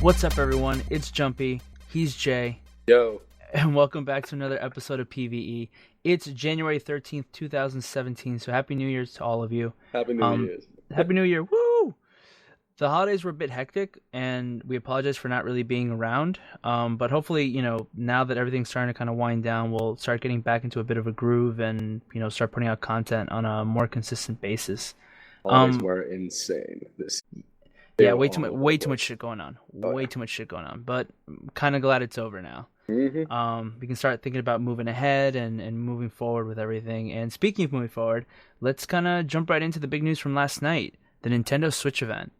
What's up, everyone? It's Jumpy. He's Jay. Yo. And welcome back to another episode of PvE. It's January 13th, 2017, so Happy New Year's to all of you. Happy New Year's. Happy New Year. Woo! The holidays were a bit hectic, and we apologize for not really being around. But hopefully, now that everything's starting to kind of wind down, we'll start getting back into a bit of a groove and, start putting out content on a more consistent basis. Holidays were insane this year. Yeah, way too much shit going on. Too much shit going on. But I'm kind of glad it's over now. Mm-hmm. We can start thinking about moving ahead and moving forward with everything. And speaking of moving forward, let's kind of jump right into the big news from last night, the Nintendo Switch event.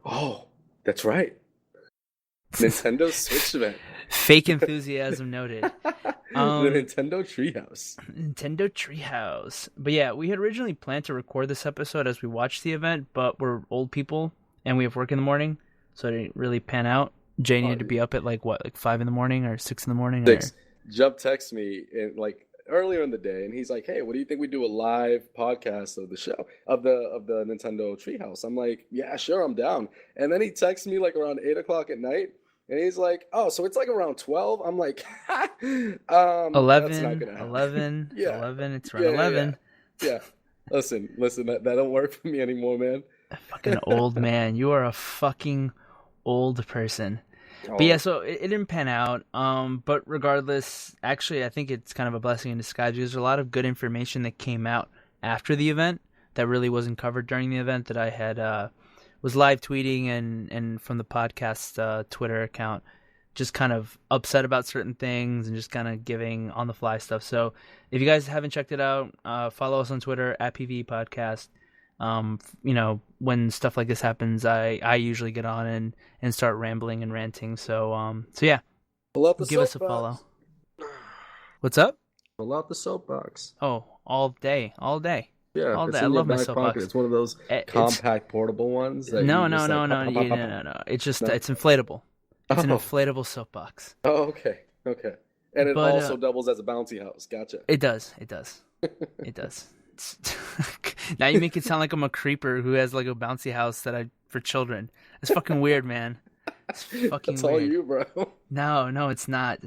Oh, that's right. Nintendo Switch event. Fake enthusiasm noted. The Nintendo Treehouse. Nintendo Treehouse. But yeah, we had originally planned to record this episode as we watched the event, but we're old people and we have work in the morning, so it didn't really pan out. Jay needed to be up at like 5 in the morning or 6 in the morning? 6. Jump texted me earlier in the day, and he's like, "Hey, what do you think we do a live podcast of the show of the Nintendo Treehouse?" I'm like, "Yeah, sure, I'm down." And then he texts me like around 8 o'clock at night, and he's like, "Oh, so it's like around 12?" I'm like, 11. That's not gonna happen. 11. Yeah. 11. It's around 11. Yeah. Listen, that don't work for me anymore, man. Fucking old man. You are a fucking old person. But yeah, so it didn't pan out. But regardless, actually, I think it's kind of a blessing in disguise because there's a lot of good information that came out after the event that really wasn't covered during the event that I had was live tweeting and from the podcast Twitter account, just kind of upset about certain things and just kind of giving on the fly stuff. So if you guys haven't checked it out, follow us on Twitter at PvE Podcast. When stuff like this happens, I usually get on and start rambling and ranting. So yeah, give us a follow. What's up? Pull out the soapbox. Oh, all day. Yeah, all day. I love my soapbox. It's one of those compact portable ones. That no. It's just it's inflatable. It's an inflatable soapbox. Oh, okay. And it also doubles as a bouncy house. Gotcha. It does. It does. Now you make it sound like I'm a creeper who has like a bouncy house for children. It's fucking weird, man. It's fucking That's weird. all you, bro. No, it's not.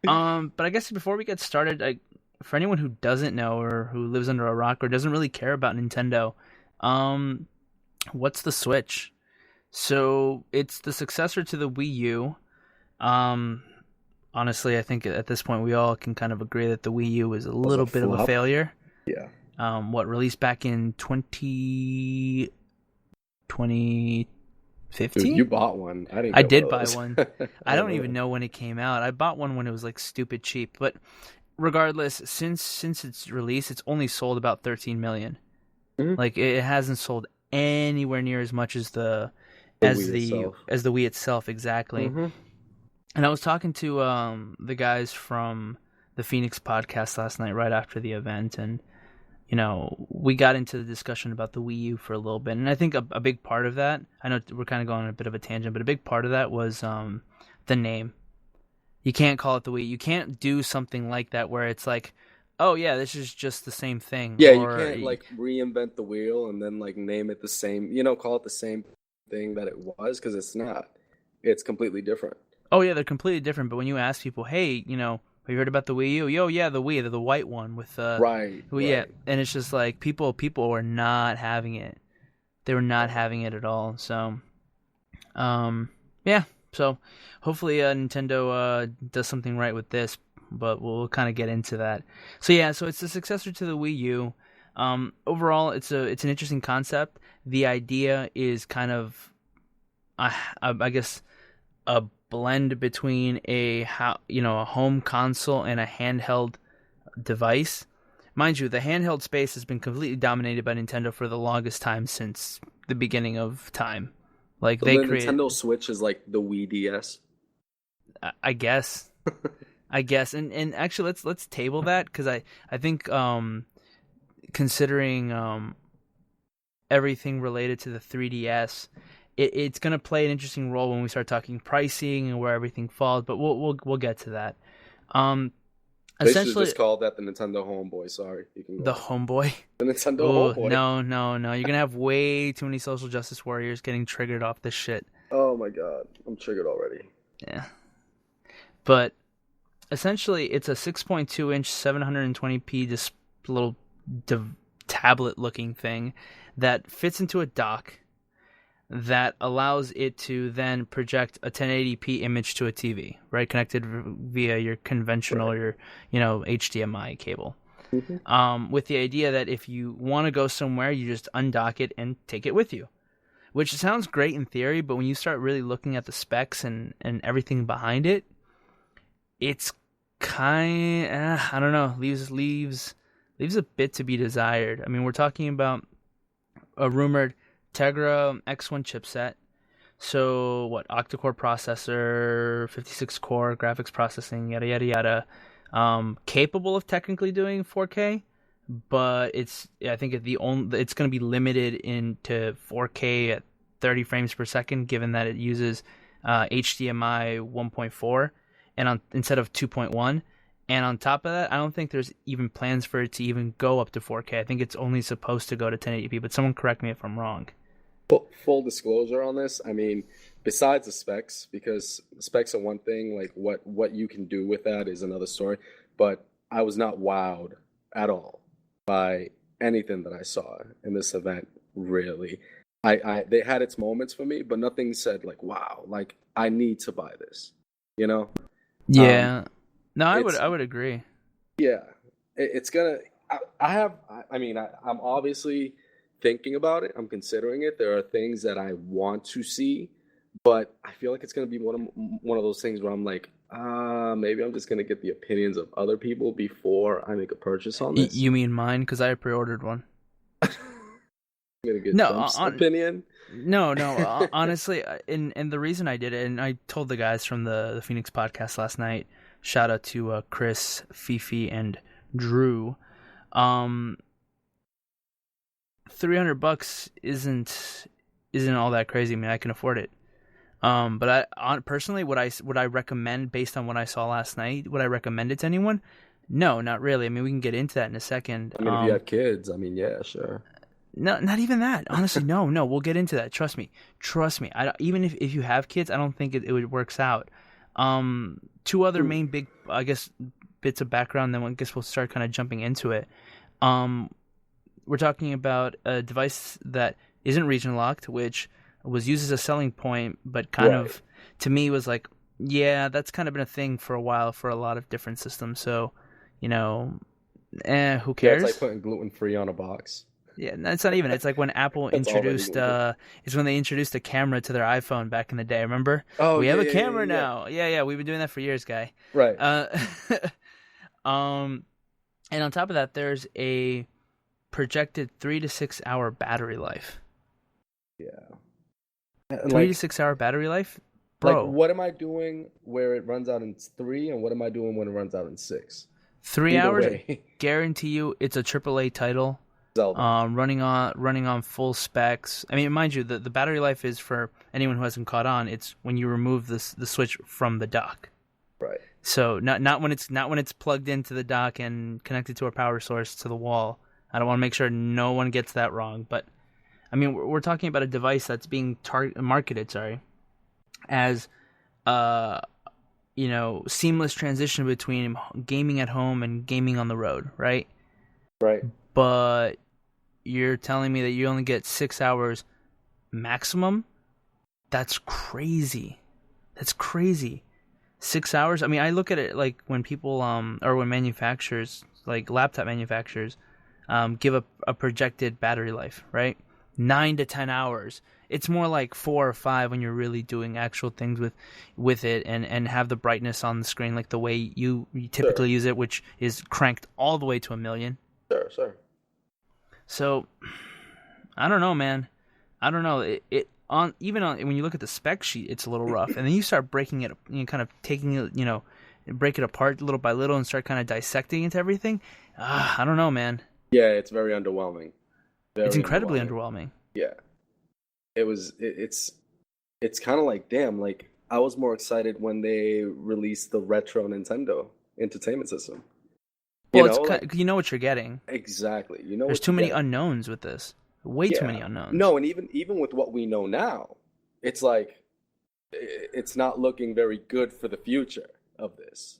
But I guess before we get started, for anyone who doesn't know or who lives under a rock or doesn't really care about Nintendo, what's the Switch? So it's the successor to the Wii U. Honestly, I think at this point we all can kind of agree that the Wii U was a little bit of a failure. Yeah. Released back in 2015? Dude, you bought one. I did buy one. I don't even know when it came out. I bought one when it was like stupid cheap. But regardless, since its release, it's only sold about 13 million. Mm-hmm. Like it hasn't sold anywhere near as much as the Wii itself. Exactly. Mm-hmm. And I was talking to the guys from the Phoenix podcast last night right after the event, and we got into the discussion about the Wii U for a little bit. And I think a big part of that, I know we're kind of going on a bit of a tangent, but a big part of that was the name. You can't call it the Wii. You can't do something like that where it's like, oh yeah, this is just the same thing. Yeah, you can't reinvent the wheel and then name it the same, call it the same thing that it was, because it's not. It's completely different. Oh yeah, they're completely different. But when you ask people, hey, have you heard about the Wii U? Yo, yeah, the Wii, the white one with right. Yeah, and it's just like people were not having it. They were not having it at all. So, yeah. So hopefully Nintendo does something right with this, but we'll kind of get into that. So yeah, so it's the successor to the Wii U. Overall, it's an interesting concept. The idea is kind of, I guess, a blend between a home console and a handheld device. Mind you, the handheld space has been completely dominated by Nintendo for the longest time since the beginning of time. Like so they the created Nintendo Switch is like the Wii DS. I guess. And actually let's table that, because I think considering everything related to the 3DS, it's going to play an interesting role when we start talking pricing and where everything falls, but we'll get to that. They should just call that the Nintendo Homeboy. Sorry, you can go the Homeboy. The Nintendo Homeboy. No. You're gonna have way too many social justice warriors getting triggered off this shit. Oh my god, I'm triggered already. Yeah. But essentially, it's a 6.2-inch 720p just little tablet-looking thing that fits into a dock that allows it to then project a 1080p image to a TV, right? Connected via your conventional, Right. your HDMI cable. Hmm. With the idea that if you want to go somewhere, you just undock it and take it with you. Which sounds great in theory, but when you start really looking at the specs and everything behind it, it's I don't know, leaves a bit to be desired. I mean, we're talking about a rumored Tegra X1 chipset. So what? Octa-core processor, 56 core graphics processing, yada yada yada. Capable of technically doing 4K, but I think it's going to be limited into 4K at 30 frames per second, given that it uses HDMI 1.4 instead of 2.1. And on top of that, I don't think there's even plans for it to even go up to 4K. I think it's only supposed to go to 1080p, but someone correct me if I'm wrong. Full disclosure on this, I mean, besides the specs, because specs are one thing, like what you can do with that is another story. But I was not wowed at all by anything that I saw in this event. Really, I they had its moments for me, but nothing said like, wow, like I need to buy this. You know, um, Yeah. No, it's I would agree. yeah, it's gonna. I have. I mean, I'm obviously thinking about it. I'm considering it. There are things that I want to see, but I feel like it's gonna be one of those things where I'm like, maybe I'm just gonna get the opinions of other people before I make a purchase on this. You mean mine? Because I pre-ordered one. I'm gonna get No, Trump's opinion. no. Honestly, and the reason I did it, and I told the guys from the Phoenix podcast last night. Shout out to Chris, Fifi, and Drew. Um, $300 isn't all that crazy. I mean, I can afford it. But personally, would I recommend based on what I saw last night? Would I recommend it to anyone? No, not really. I mean, we can get into that in a second. I mean, if you have kids, I mean, yeah, sure. No, not even that. Honestly, no. We'll get into that. Trust me. Even if you have kids, I don't think it works out. Two other main big, I guess, bits of background. Then I guess we'll start kind of jumping into it. We're talking about a device that isn't region locked, which was used as a selling point, but kind Right. of to me was like, yeah, that's kind of been a thing for a while for a lot of different systems. So, you know, who Yeah, it's like cares? putting gluten free on a box. Yeah, that's not even. It's like when Apple That's already introduced gluten. it's when they introduced a camera to their iPhone back in the day, remember? Oh We yeah, have a yeah, yeah, camera yeah, yeah. now. Yeah, we've been doing that for years, guy. Right. Uh um and on top of that there's a projected 3 to 6 hour battery life. Yeah. And 3 to 6 hour battery life? like Bro, what am I doing where it runs out in 3, and what am I doing when it runs out in 6? 3 Either hours, way, guarantee you it's a AAA title. Zelda. Running on full specs. I mean, mind you, the battery life is for anyone who hasn't caught on. It's when you remove the switch from the dock. Right. So not when it's plugged into the dock and connected to a power source to the wall. I don't want to make sure no one gets that wrong. But I mean, we're talking about a device that's being marketed, as seamless transition between gaming at home and gaming on the road, right? Right. But you're telling me that you only get 6 hours maximum? That's crazy. 6 hours? I mean, I look at it like when people, or when manufacturers, like laptop manufacturers, give a projected battery life, right? 9 to 10 hours. It's more like 4 or 5 when you're really doing actual things with it and have the brightness on the screen like the way you Sure. typically use it, which is cranked all the way to 1,000,000. Sure. So I don't know, man. I don't know. It on even on when you look at the spec sheet, it's a little rough, and then you start breaking it, kind of taking it, break it apart little by little, and start kind of dissecting into everything. I don't know, man. Yeah, it's very underwhelming. It's Very incredibly underwhelming. underwhelming. Yeah. It's kind of like, damn, like I was more excited when they released the retro Nintendo Entertainment System. Well, Like you know what you're getting. exactly. You know There's what too you're many getting. unknowns with this. Way too Yeah. many unknowns. No, and even with what we know now, it's like it's not looking very good for the future of this.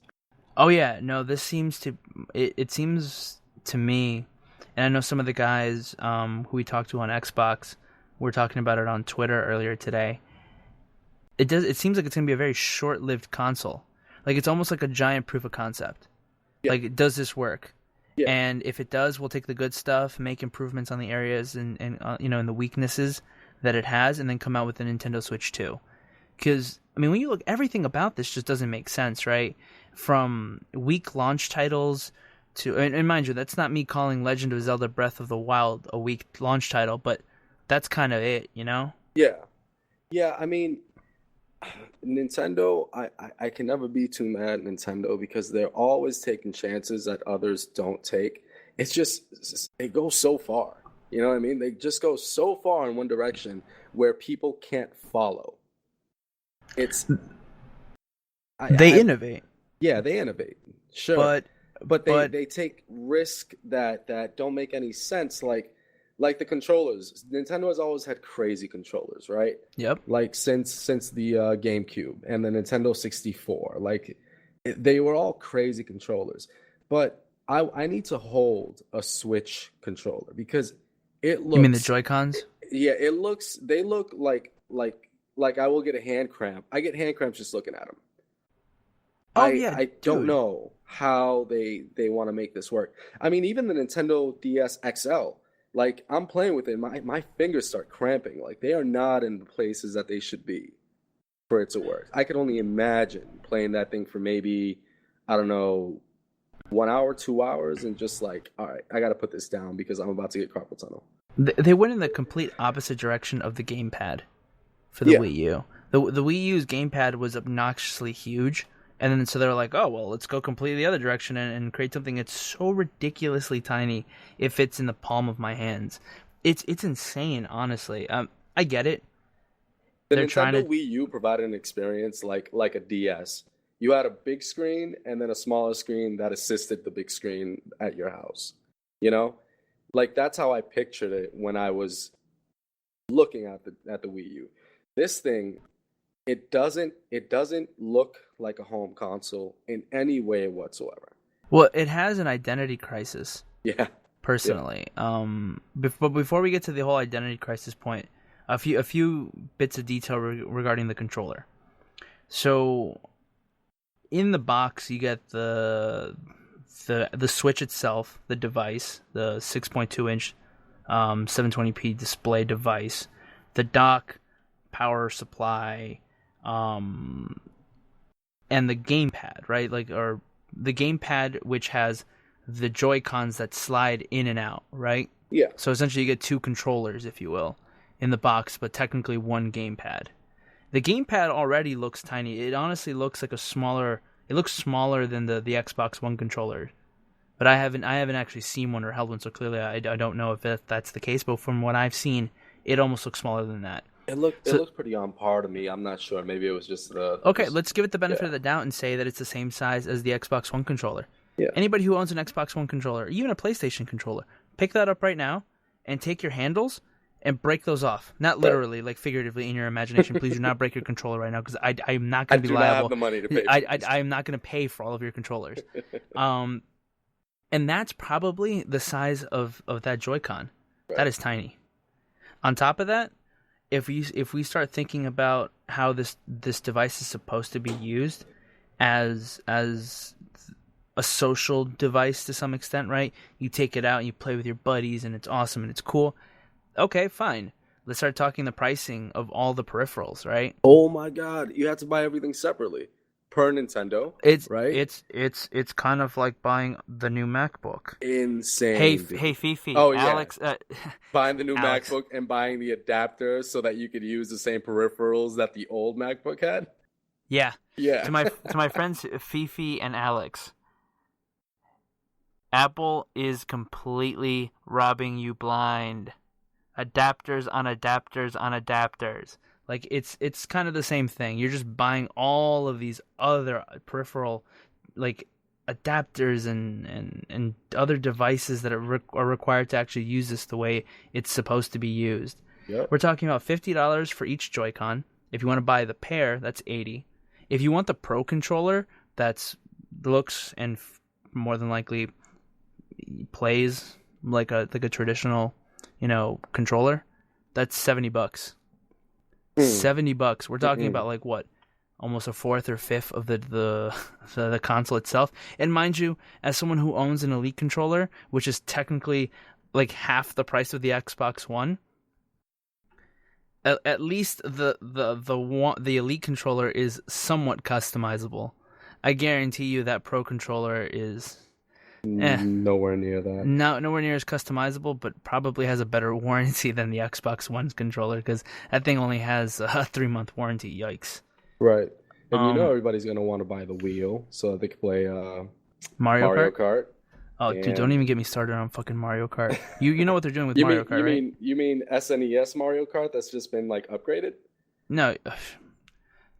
Oh yeah, no, this seems to it seems to me, and I know some of the guys who we talked to on Xbox were talking about it on Twitter earlier today. It seems like it's gonna be a very short-lived console. Like it's almost like a giant proof of concept. Yeah. Like, does this work? Yeah. And if it does, we'll take the good stuff, make improvements on the areas and and the weaknesses that it has, and then come out with the Nintendo Switch 2. Because I mean, when you look, everything about this just doesn't make sense, right? From weak launch titles to, and mind you, that's not me calling Legend of Zelda Breath of the Wild a weak launch title, but that's kind of it, you know? Yeah. Yeah, I mean, Nintendo, I can never be too mad at Nintendo because they're always taking chances that others don't take. It's just, it goes so far. You know what I mean? They just go so far in one direction where people can't follow. It's They innovate, yeah, they innovate, sure, but but they take risk that don't make any sense. Like the controllers, Nintendo has always had crazy controllers, right? yep. Like since the GameCube and the Nintendo 64, like they were all crazy controllers. But I need to hold a Switch controller because it looks. You mean the Joy-Cons? Yeah, it looks. They look like I will get a hand cramp. I get hand cramps just looking at them. Oh yeah, I don't dude. know how they want to make this work. I mean, even the Nintendo DS XL, like I'm playing with it, my fingers start cramping. Like they are not in the places that they should be for it to work. I could only imagine playing that thing for maybe, I don't know, 1 hour, 2 hours, and just like, all right, I got to put this down because I'm about to get carpal tunnel. They went in the complete opposite direction of the gamepad for the Yeah. Wii U. The Wii U's gamepad was obnoxiously huge, and then so they were like, oh well, let's go completely the other direction and create something that's so ridiculously tiny it fits in the palm of my hands. It's insane, honestly. I get it. The They're trying Nintendo to. Wii U provided an experience like a DS. You had a big screen and then a smaller screen that assisted the big screen at your house. You know? Like that's how I pictured it when I was looking at the Wii U. This thing, it doesn't look like a home console in any way whatsoever. Well, it has an identity crisis, Yeah. Yeah. personally. But before we get to the whole identity crisis point, a few bits of detail regarding the controller. So in the box, you get the Switch itself, the device, the 6.2-inch 720p display device, the dock, power supply, and the gamepad, right? Or the gamepad, which has the Joy-Cons that slide in and out, right? Yeah. So essentially, you get two controllers, if you will, in the box, but technically one gamepad. The gamepad already looks tiny. It honestly looks like a smaller. It looks smaller than the Xbox One controller, but I haven't actually seen one or held one, so clearly I don't know if that's the case. But from what I've seen, it almost looks smaller than that. It looks pretty on par to me. I'm not sure. Maybe it was just the Okay, let's give it the benefit yeah. of the doubt and say that it's the same size as the Xbox One controller. Yeah. Anybody who owns an Xbox One controller, even a PlayStation controller, pick that up right now and take your handles and break those off. Not literally, like figuratively in your imagination. Please do not break your controller right now because I'm not going to be liable. I do not have the money to pay. I'm not going to pay for all of your controllers. And that's probably the size of that Joy-Con. Right. That is tiny. On top of that, if we start thinking about how this device is supposed to be used as a social device to some extent, right? You take it out and you play with your buddies and it's awesome and it's cool. Okay, fine. Let's start talking the pricing of all the peripherals, right? Oh my God, you have to buy everything separately per Nintendo. Right? It's kind of like buying the new MacBook. Insane. Hey Fifi. Oh yeah. Alex, buying the new Alex. MacBook and buying the adapter so that you could use the same peripherals that the old MacBook had. Yeah. Yeah. To my friends Fifi and Alex, Apple is completely robbing you blind. Adapters on adapters on adapters. Like it's kind of the same thing. You're just buying all of these other peripheral like adapters and other devices that are required to actually use this the way it's supposed to be used. Yep. We're talking about $50 for each Joy-Con. If you want to buy the pair, that's $80. If you want the Pro controller, that's looks and more than likely plays like a traditional, controller, that's $70. $70. We're talking about like what? Almost a fourth or fifth of the console itself. And mind you, as someone who owns an Elite controller, which is technically like half the price of the Xbox One, at least the Elite controller is somewhat customizable. I guarantee you that Pro controller is nowhere near that. Nowhere near as customizable, but probably has a better warranty than the Xbox One's controller, because that thing only has a 3-month warranty. Yikes! Right, and everybody's gonna want to buy the Wii so that they can play Mario Kart. Oh, dude, don't even get me started on fucking Mario Kart. You know what they're doing with Mario Kart, right? You mean SNES Mario Kart that's just been like upgraded? No,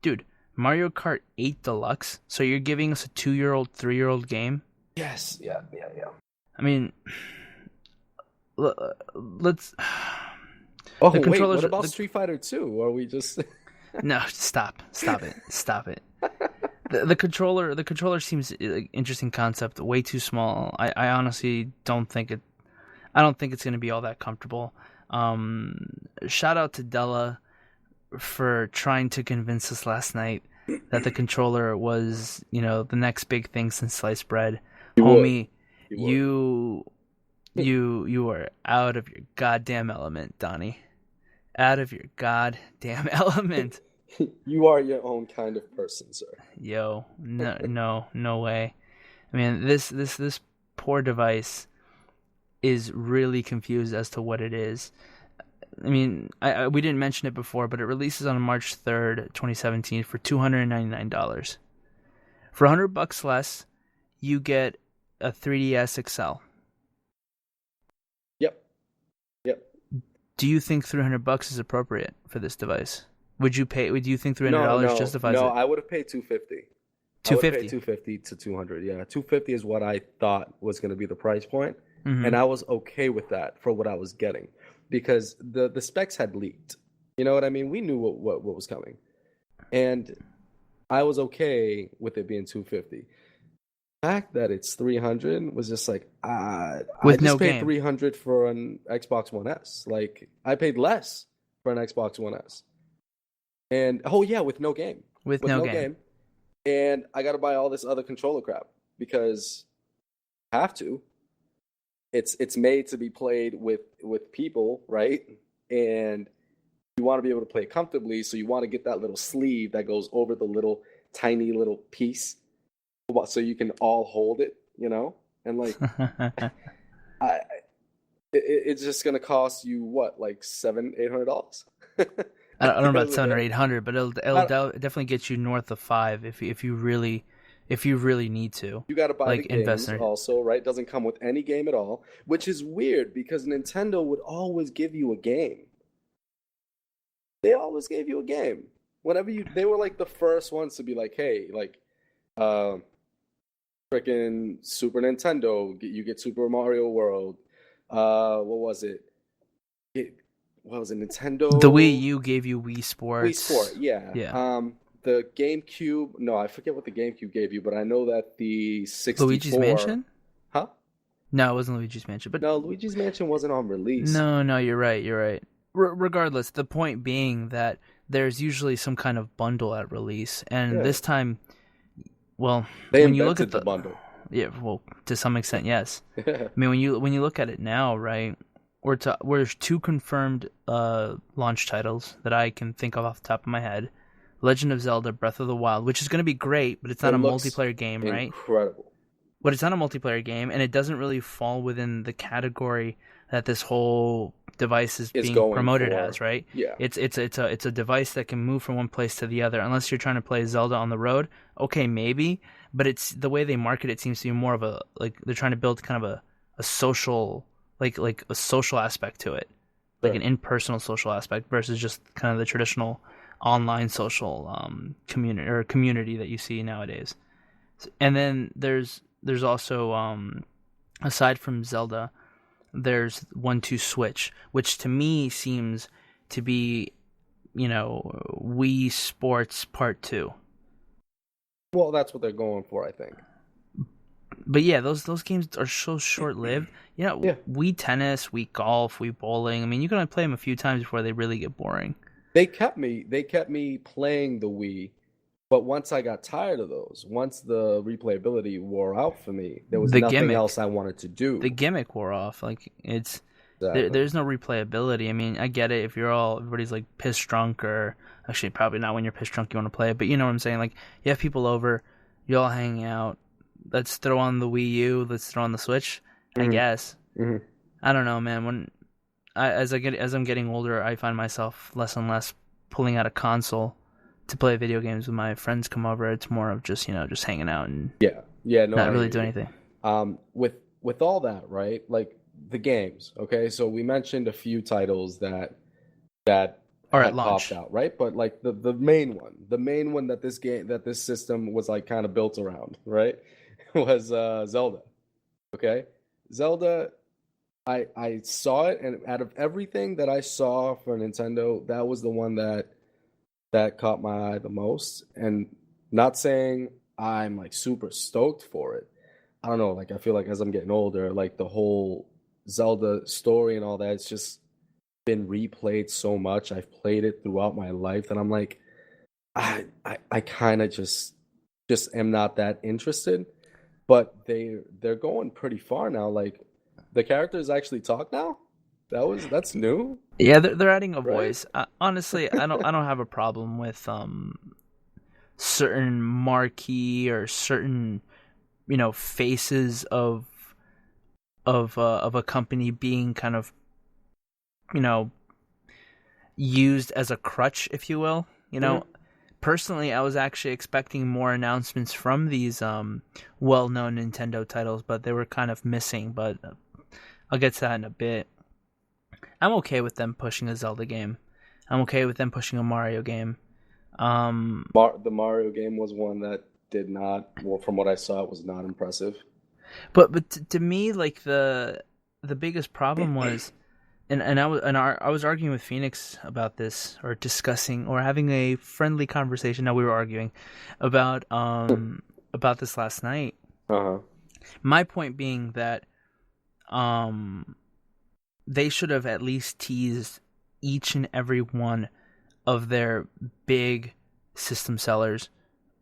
dude, Mario Kart 8 Deluxe. So you're giving us a 2-year-old, 3-year-old game? Yes. Yeah. I mean, let's. Oh wait, what about Street Fighter 2? Are we just? No, stop it. The controller seems like interesting concept. Way too small. I honestly don't think it. I don't think it's going to be all that comfortable. Shout out to Della for trying to convince us last night that the controller was, the next big thing since sliced bread. Homie, you are out of your goddamn element, Donnie. Out of your goddamn element. You are your own kind of person, sir. Yo, no way. I mean, this poor device is really confused as to what it is. I mean, we didn't mention it before, but it releases on March 3rd, 2017 for $299. For $100 less, you get a 3DS XL. Yep. Do you think $300 is appropriate for this device? Would you think $300 justifies it? No, I would have paid $250. $250 to $200. Yeah, $250 is what I thought was going to be the price point, and I was okay with that for what I was getting, because the specs had leaked. You know what I mean? We knew what was coming, and I was okay with it being $250. The fact that it's $300 was just like, I just paid $300 for an Xbox One S. Like, I paid less for an Xbox One S. And with no game. With no game. And I got to buy all this other controller crap because I have to. It's made to be played with people, right? And you want to be able to play it comfortably, so you want to get that little sleeve that goes over the little tiny little piece, so you can all hold it, And like, it's just gonna cost you what, like $700-800? I don't know about 700 or 800, but it'll definitely get you north of $5 if you really need to. You got to buy the games also, right? Doesn't come with any game at all, which is weird because Nintendo would always give you a game. They always gave you a game. They were like the first ones to be like, hey, like, freaking Super Nintendo, you get Super Mario World. What was it? Nintendo? The Wii U gave you Wii Sports. Wii Sport, yeah. The GameCube, no, I forget what the GameCube gave you, but I know that the 64... Luigi's Mansion? Huh? No, it wasn't Luigi's Mansion. But no, Luigi's Mansion wasn't on release. No, you're right. Regardless, the point being that there's usually some kind of bundle at release, and this time, well, when you look at the bundle. Yeah, well, to some extent, yes. I mean, when you look at it now, right, we're 2 confirmed launch titles that I can think of off the top of my head. Legend of Zelda Breath of the Wild, which is going to be great, but it's not a multiplayer game, right? Incredible. But it's not a multiplayer game, and it doesn't really fall within the category that this whole device is being promoted as, right? Yeah. It's a device that can move from one place to the other. Unless you're trying to play Zelda on the road, okay, maybe. But it's the way they market it seems to be more of a, like, they're trying to build kind of a social, like a social aspect to it, like an impersonal social aspect versus just kind of the traditional online social community that you see nowadays. And then there's also aside from Zelda, there's 1-2 Switch, which to me seems to be Wii Sports Part 2. Well, that's what they're going for, I think. But yeah, those games are so short-lived. Yeah. Wii Tennis, Wii Golf, Wii Bowling. I mean, you can only play them a few times before they really get boring. They kept me playing the Wii, but once I got tired of those, once the replayability wore out for me, there was nothing else I wanted to do. The gimmick wore off. Like it's Exactly. there's no replayability. I mean, I get it if everybody's like pissed drunk, or actually probably not when you're pissed drunk you want to play it, but you know what I'm saying? Like you have people over, you all hang out. Let's throw on the Wii U. Let's throw on the Switch. I guess. Mm-hmm. I don't know, man. As I'm getting older, I find myself less and less pulling out a console to play video games when my friends come over. It's more of just just hanging out and not really do anything. With all that, right? Like the games. Okay, so we mentioned a few titles that or had at launch popped out, right? But like the main one that this system was like kind of built around, right? Was Zelda. Okay, Zelda. I saw it, and out of everything that I saw for Nintendo, that was the one that caught my eye the most. And not saying I'm like super stoked for it. I don't know, like I feel like as I'm getting older, like the whole Zelda story and all that, it's just been replayed so much. I've played it throughout my life that I'm like, I kind of just am not that interested. But they're going pretty far now. Like the characters actually talk now. That's new. Yeah, they're adding a Right? voice. Honestly, I don't have a problem with certain marquee or certain faces of a company being kind of used as a crutch, if you will. Personally, I was actually expecting more announcements from these well-known Nintendo titles, but they were kind of missing. But I'll get to that in a bit. I'm okay with them pushing a Zelda game. I'm okay with them pushing a Mario game. The Mario game was one that did not. Well, from what I saw, it was not impressive. But to me, like the biggest problem was. I was arguing with Phoenix about this, or discussing, or having a friendly conversation. No, we were arguing about this last night. Uh-huh. My point being that they should have at least teased each and every one of their big system sellers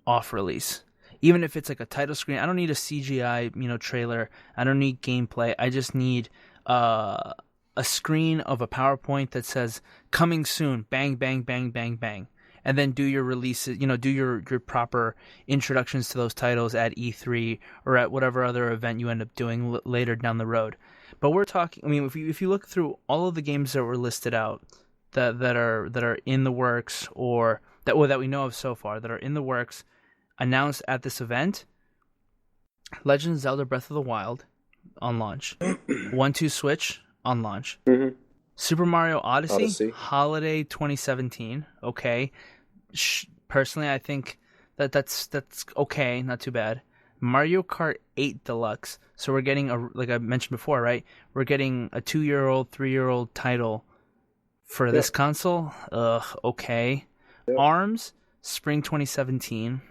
off release. Even if it's like a title screen, I don't need a CGI trailer. I don't need gameplay. I just need a screen of a PowerPoint that says coming soon, bang, bang, bang, bang, bang. And then do your releases, do your proper introductions to those titles at E3 or at whatever other event you end up doing later down the road. But we're talking, I mean, if you look through all of the games that were listed out that are in the works, or that we know of so far that are in the works, announced at this event, Legend of Zelda Breath of the Wild on launch, 1-2 Switch on launch. Mm-hmm. Super Mario Odyssey, holiday 2017. Okay. Personally, I think that's okay, not too bad. Mario Kart 8 Deluxe. So we're getting like I mentioned before, right? We're getting a 2-year-old, 3-year-old title for this console. Okay. Yep. ARMS, spring 2017.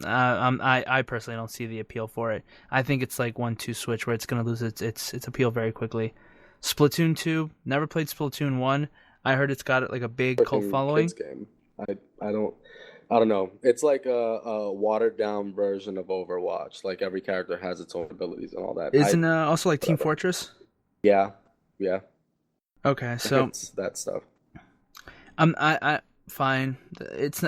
I personally don't see the appeal for it. I think it's like 1-2 Switch where it's going to lose its appeal very quickly. Splatoon 2, never played Splatoon 1. I heard it's got like a big cult following. Kids game. I don't know. It's like a watered down version of Overwatch. Like every character has its own abilities and all that. Isn't also like Team Fortress? Yeah. Okay, so it's that stuff. I fine.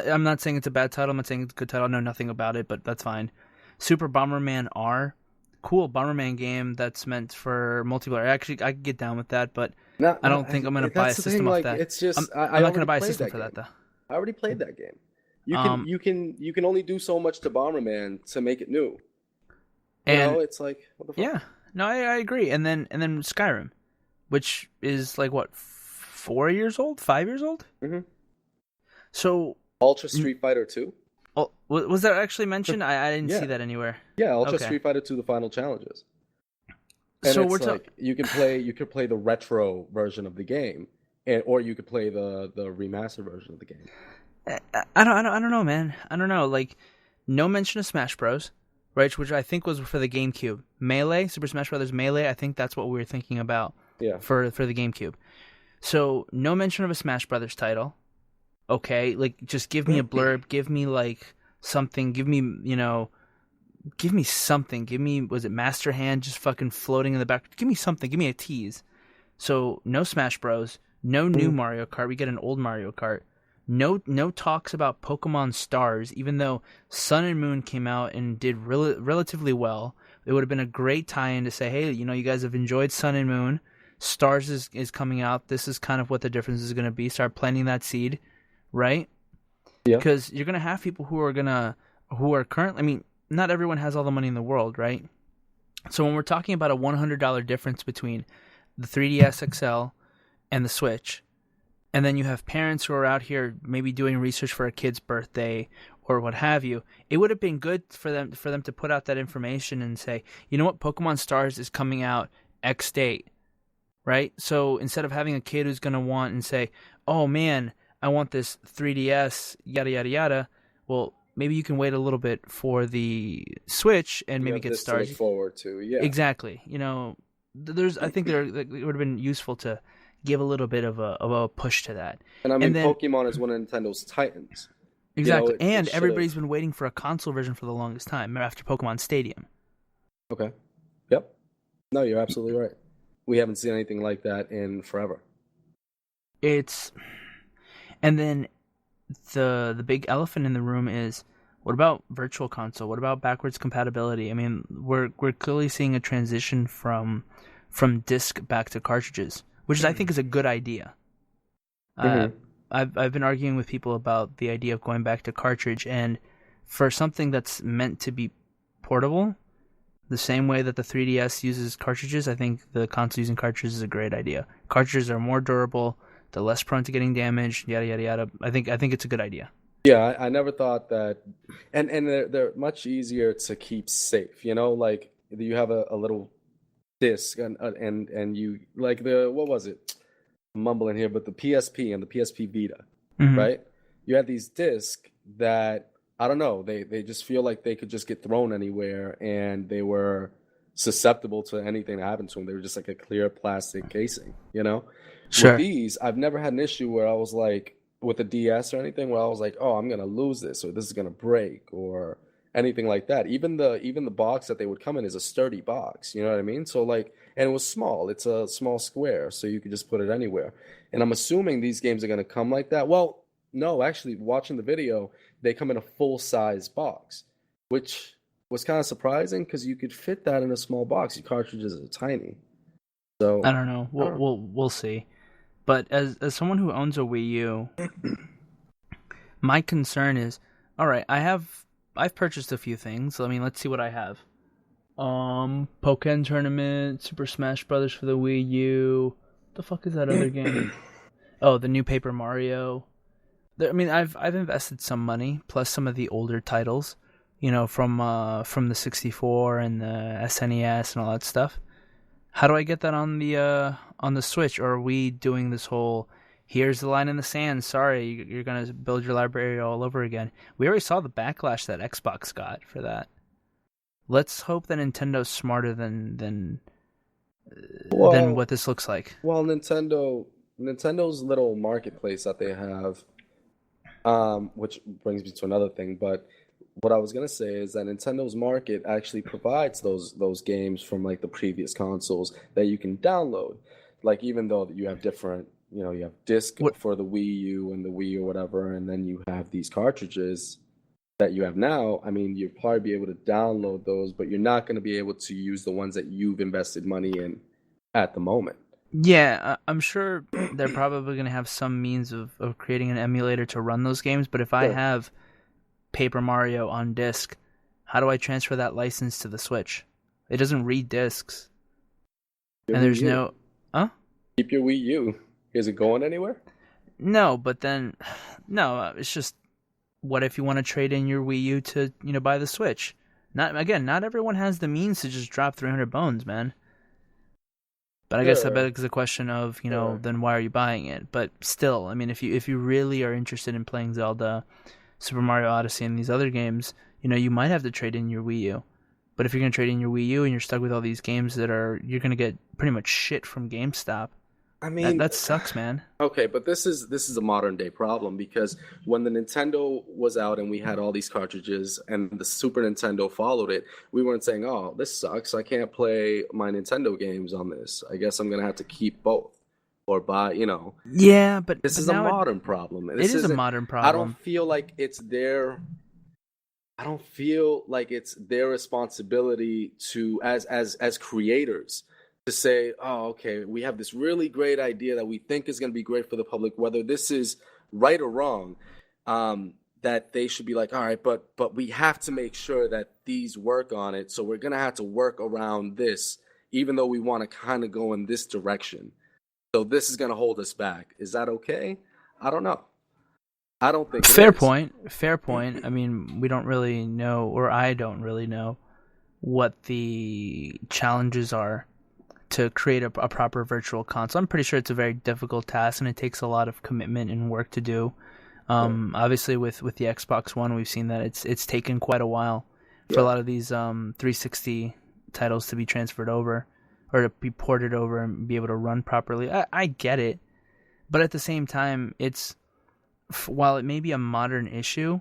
I'm not saying it's a bad title. I'm not saying it's a good title. I know nothing about it, but that's fine. Super Bomberman R. Cool Bomberman game that's meant for multiplayer. Actually, I could get down with that, but I don't think I'm going to buy a system off that. It's just I'm not going to buy a system for that, though. I already played that game. You can only do so much to Bomberman to make it new. It's like, what the fuck? Yeah, no, I agree. And then Skyrim, which is like what, 4 years old, 5 years old. Mm-hmm. So Ultra Street Fighter 2. Oh, was that actually mentioned? I didn't see that anywhere. Yeah, Ultra Street Fighter 2, the final challenges. And so we're you can play the retro version of the game, and or you could play the remastered version of the game. I don't know, man. I don't know. Like, no mention of Smash Bros. Right, which I think was for the GameCube. Melee, Super Smash Bros. Melee. I think that's what we were thinking about. Yeah. For the GameCube. So no mention of a Smash Brothers title. Okay, like just give me a blurb. Give me like something. Give me Give me something. Give me, was it Master Hand just fucking floating in the back? Give me something. Give me a tease. So no Smash Bros. No new Mario Kart. We get an old Mario Kart. No talks about Pokemon Stars, even though Sun and Moon came out and did relatively well. It would have been a great tie-in to say, hey, you guys have enjoyed Sun and Moon. Stars is coming out. This is kind of what the difference is going to be. Start planting that seed, right? Yeah. Because you're going to have people who are currently, I mean, not everyone has all the money in the world, right? So when we're talking about a $100 difference between the 3DS XL and the Switch, and then you have parents who are out here maybe doing research for a kid's birthday or what have you, it would have been good for them to put out that information and say, you know what, Pokemon Stars is coming out X date, right? So instead of having a kid who's going to want and say, oh man, I want this 3DS, yada, yada, yada, well, maybe you can wait a little bit for the Switch and maybe get Stars. To look forward to, yeah. Exactly. I think it would have been useful to give a little bit of a push to that. And I mean, Pokemon is one of Nintendo's titans. Exactly. And everybody's been waiting for a console version for the longest time after Pokemon Stadium. Okay. Yep. No, you're absolutely right. We haven't seen anything like that in forever. And then the big elephant in the room is, what about Virtual Console? What about backwards compatibility? I mean, we're clearly seeing a transition from disc back to cartridges, which I think is a good idea. I've been arguing with people about the idea of going back to cartridge, and for something that's meant to be portable, the same way that the 3DS uses cartridges, I think the console using cartridges is a great idea. Cartridges are more durable, they're less prone to getting damaged, yada yada yada. I think it's a good idea. Yeah, I never thought that, and they're much easier to keep safe. Like you have a little disc and you like what was it? I'm mumbling here, but the PSP and the PSP Vita, right? You had these discs that I don't know, they just feel like they could just get thrown anywhere, and they were susceptible to anything that happened to them. They were just like a clear plastic casing, Sure. With these, I've never had an issue where I was like, with the DS or anything, where I was like, oh, I'm gonna lose this, or this is gonna break, or anything like that. Even the box that they would come in is a sturdy box, you know what I mean? So like, and it was small. It's a small square, so you could just put it anywhere. And I'm assuming these games are gonna come like that. Well, no, actually, watching the video, they come in a full-size box, which was kind of surprising because you could fit that in a small box. Your cartridges are tiny. So I don't know. We'll see. But as someone who owns a Wii U, my concern is, all right, I've purchased a few things. I mean, let's see what I have. Pokken Tournament, Super Smash Brothers for the Wii U. What the fuck is that other game? Oh, the new Paper Mario. I mean, I've invested some money, plus some of the older titles, from the 64 and the SNES and all that stuff. How do I get that on the Switch? Or are we doing this whole, here's the line in the sand, sorry, you're going to build your library all over again? We already saw the backlash that Xbox got for that. Let's hope that Nintendo's smarter than what this looks like. Well, Nintendo's little marketplace that they have, which brings me to another thing, but what I was gonna say is that Nintendo's market actually provides those games from like the previous consoles that you can download. Like, even though you have different, you have disc for the Wii U and the Wii or whatever, and then you have these cartridges that you have now. I mean, you'll probably be able to download those, but you're not going to be able to use the ones that you've invested money in at the moment. Yeah, I'm sure they're probably going to have some means of creating an emulator to run those games, but if I have Paper Mario on disc, how do I transfer that license to the Switch? It doesn't read discs. And there's no... Huh? Keep your Wii U. Is it going anywhere? No, but then... No, it's just... What if you want to trade in your Wii U to, buy the Switch? Not everyone has the means to just drop 300 bones, man. But I guess that Sure, begs the question of, sure. then why are you buying it? But still, I mean, if you really are interested in playing Zelda, Super Mario Odyssey, and these other games, you might have to trade in your Wii U. But if you're gonna trade in your Wii U and you're stuck with all these games you're gonna get pretty much shit from GameStop. I That mean, that sucks, man. okay, but this is a modern day problem because when the Nintendo was out and we had all these cartridges and the Super Nintendo followed it, we weren't saying, "Oh, this sucks. I can't play my Nintendo games on this. I guess I'm gonna have to keep both or buy, you know." Yeah, but This is a now modern problem. it This is a isn't modern I don't problem. feel like it's their I don't feel like it's their responsibility to as creators to say, "Oh, okay, we have this really great idea that we think is going to be great for the public, whether this is right or wrong." That they should be like, "All right, but we have to make sure that these work on it, so we're going to have to work around this, even though we want to kind of go in this direction. So this is going to hold us back. Is that okay? I don't know. I don't think it Fair is." point. Fair point. I mean, we don't really know, or I don't really know, what the challenges are to create a proper virtual console. I'm pretty sure it's a very difficult task, and it takes a lot of commitment and work to do. Right. Obviously, with the Xbox One, we've seen that it's taken quite a while for a Yeah. lot of these 360 titles to be transferred over or to be ported over and be able to run properly. I get it, but at the same time, while it may be a modern issue,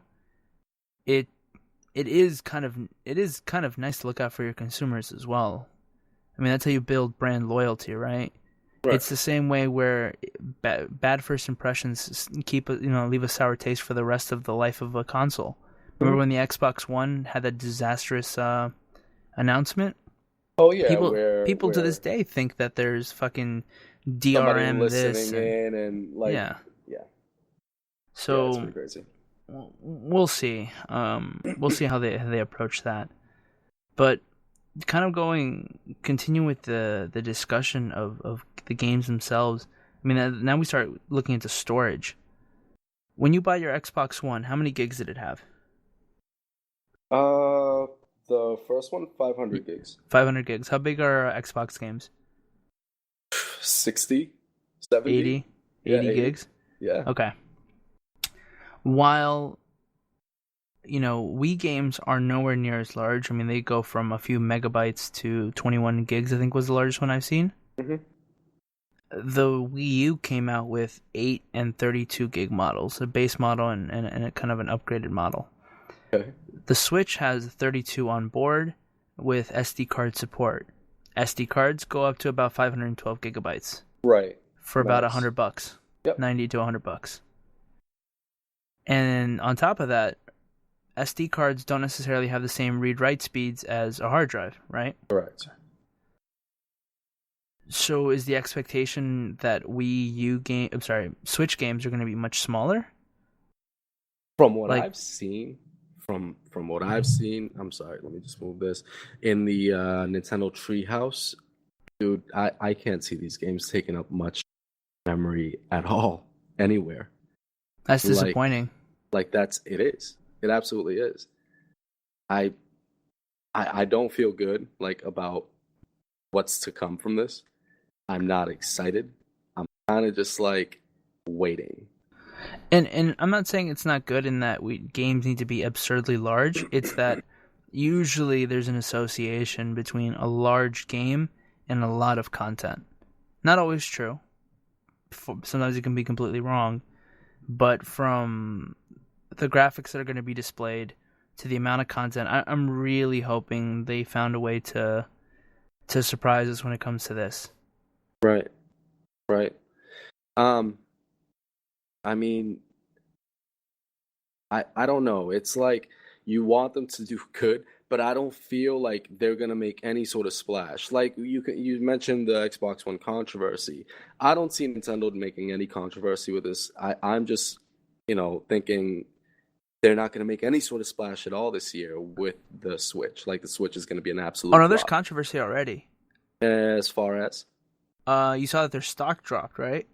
it it is kind of nice to look out for your consumers as well. I mean, that's how you build brand loyalty, right? Right. It's the same way where bad first impressions leave a sour taste for the rest of the life of a console. Mhm. Remember when the Xbox One had that disastrous announcement? Oh yeah, People where people to this where day think that there's fucking somebody DRM this listening and in and like yeah. yeah, yeah, it's So pretty crazy. we'll see. We'll see how they approach that. But kind of continue with the discussion of the games themselves. I mean, now we start looking into storage. When you buy your Xbox One, how many gigs did it have? Uh, the first one, 500 gigs. 500 gigs. How big are Xbox games? 60, 70, 80? yeah, 80 80, gigs? yeah. Okay. While, Wii games are nowhere near as large. I mean, they go from a few megabytes to 21 gigs, I think was the largest one I've seen. Hmm. The Wii U came out with 8 and 32 gig models, a base model and a kind of an upgraded model. Okay. The Switch has 32 on board with SD card support. SD cards go up to about 512 gigabytes Right. for about Nice. $100, Yep. 90 to $100. And on top of that, SD cards don't necessarily have the same read-write speeds as a hard drive, right? Correct. So is the expectation that Switch games are going to be much smaller? From what Like, I've seen, from what I've seen, I'm sorry, let me just move this. In the Nintendo Treehouse, dude, I can't see these games taking up much memory at all anywhere. that's Like disappointing. like that's it is. It absolutely is. I I don't feel good like about what's to come from this. I'm not excited. I'm kind of just like waiting. And I'm not saying it's not good in that games need to be absurdly large. It's that usually there's an association between a large game and a lot of content. Not always true. Sometimes it can be completely wrong. But from the graphics that are going to be displayed to the amount of content, I'm really hoping they found a way to surprise us when it comes to this. Right. Right. Um I mean, I don't know. It's like you want them to do good, but I don't feel like they're gonna make any sort of splash. Like you mentioned the Xbox One controversy. I don't see Nintendo making any controversy with this. I'm just, thinking they're not gonna make any sort of splash at all this year with the Switch. Like the Switch is gonna be an Oh absolute no, there's flop. controversy already. As far as, You saw that their stock dropped, right?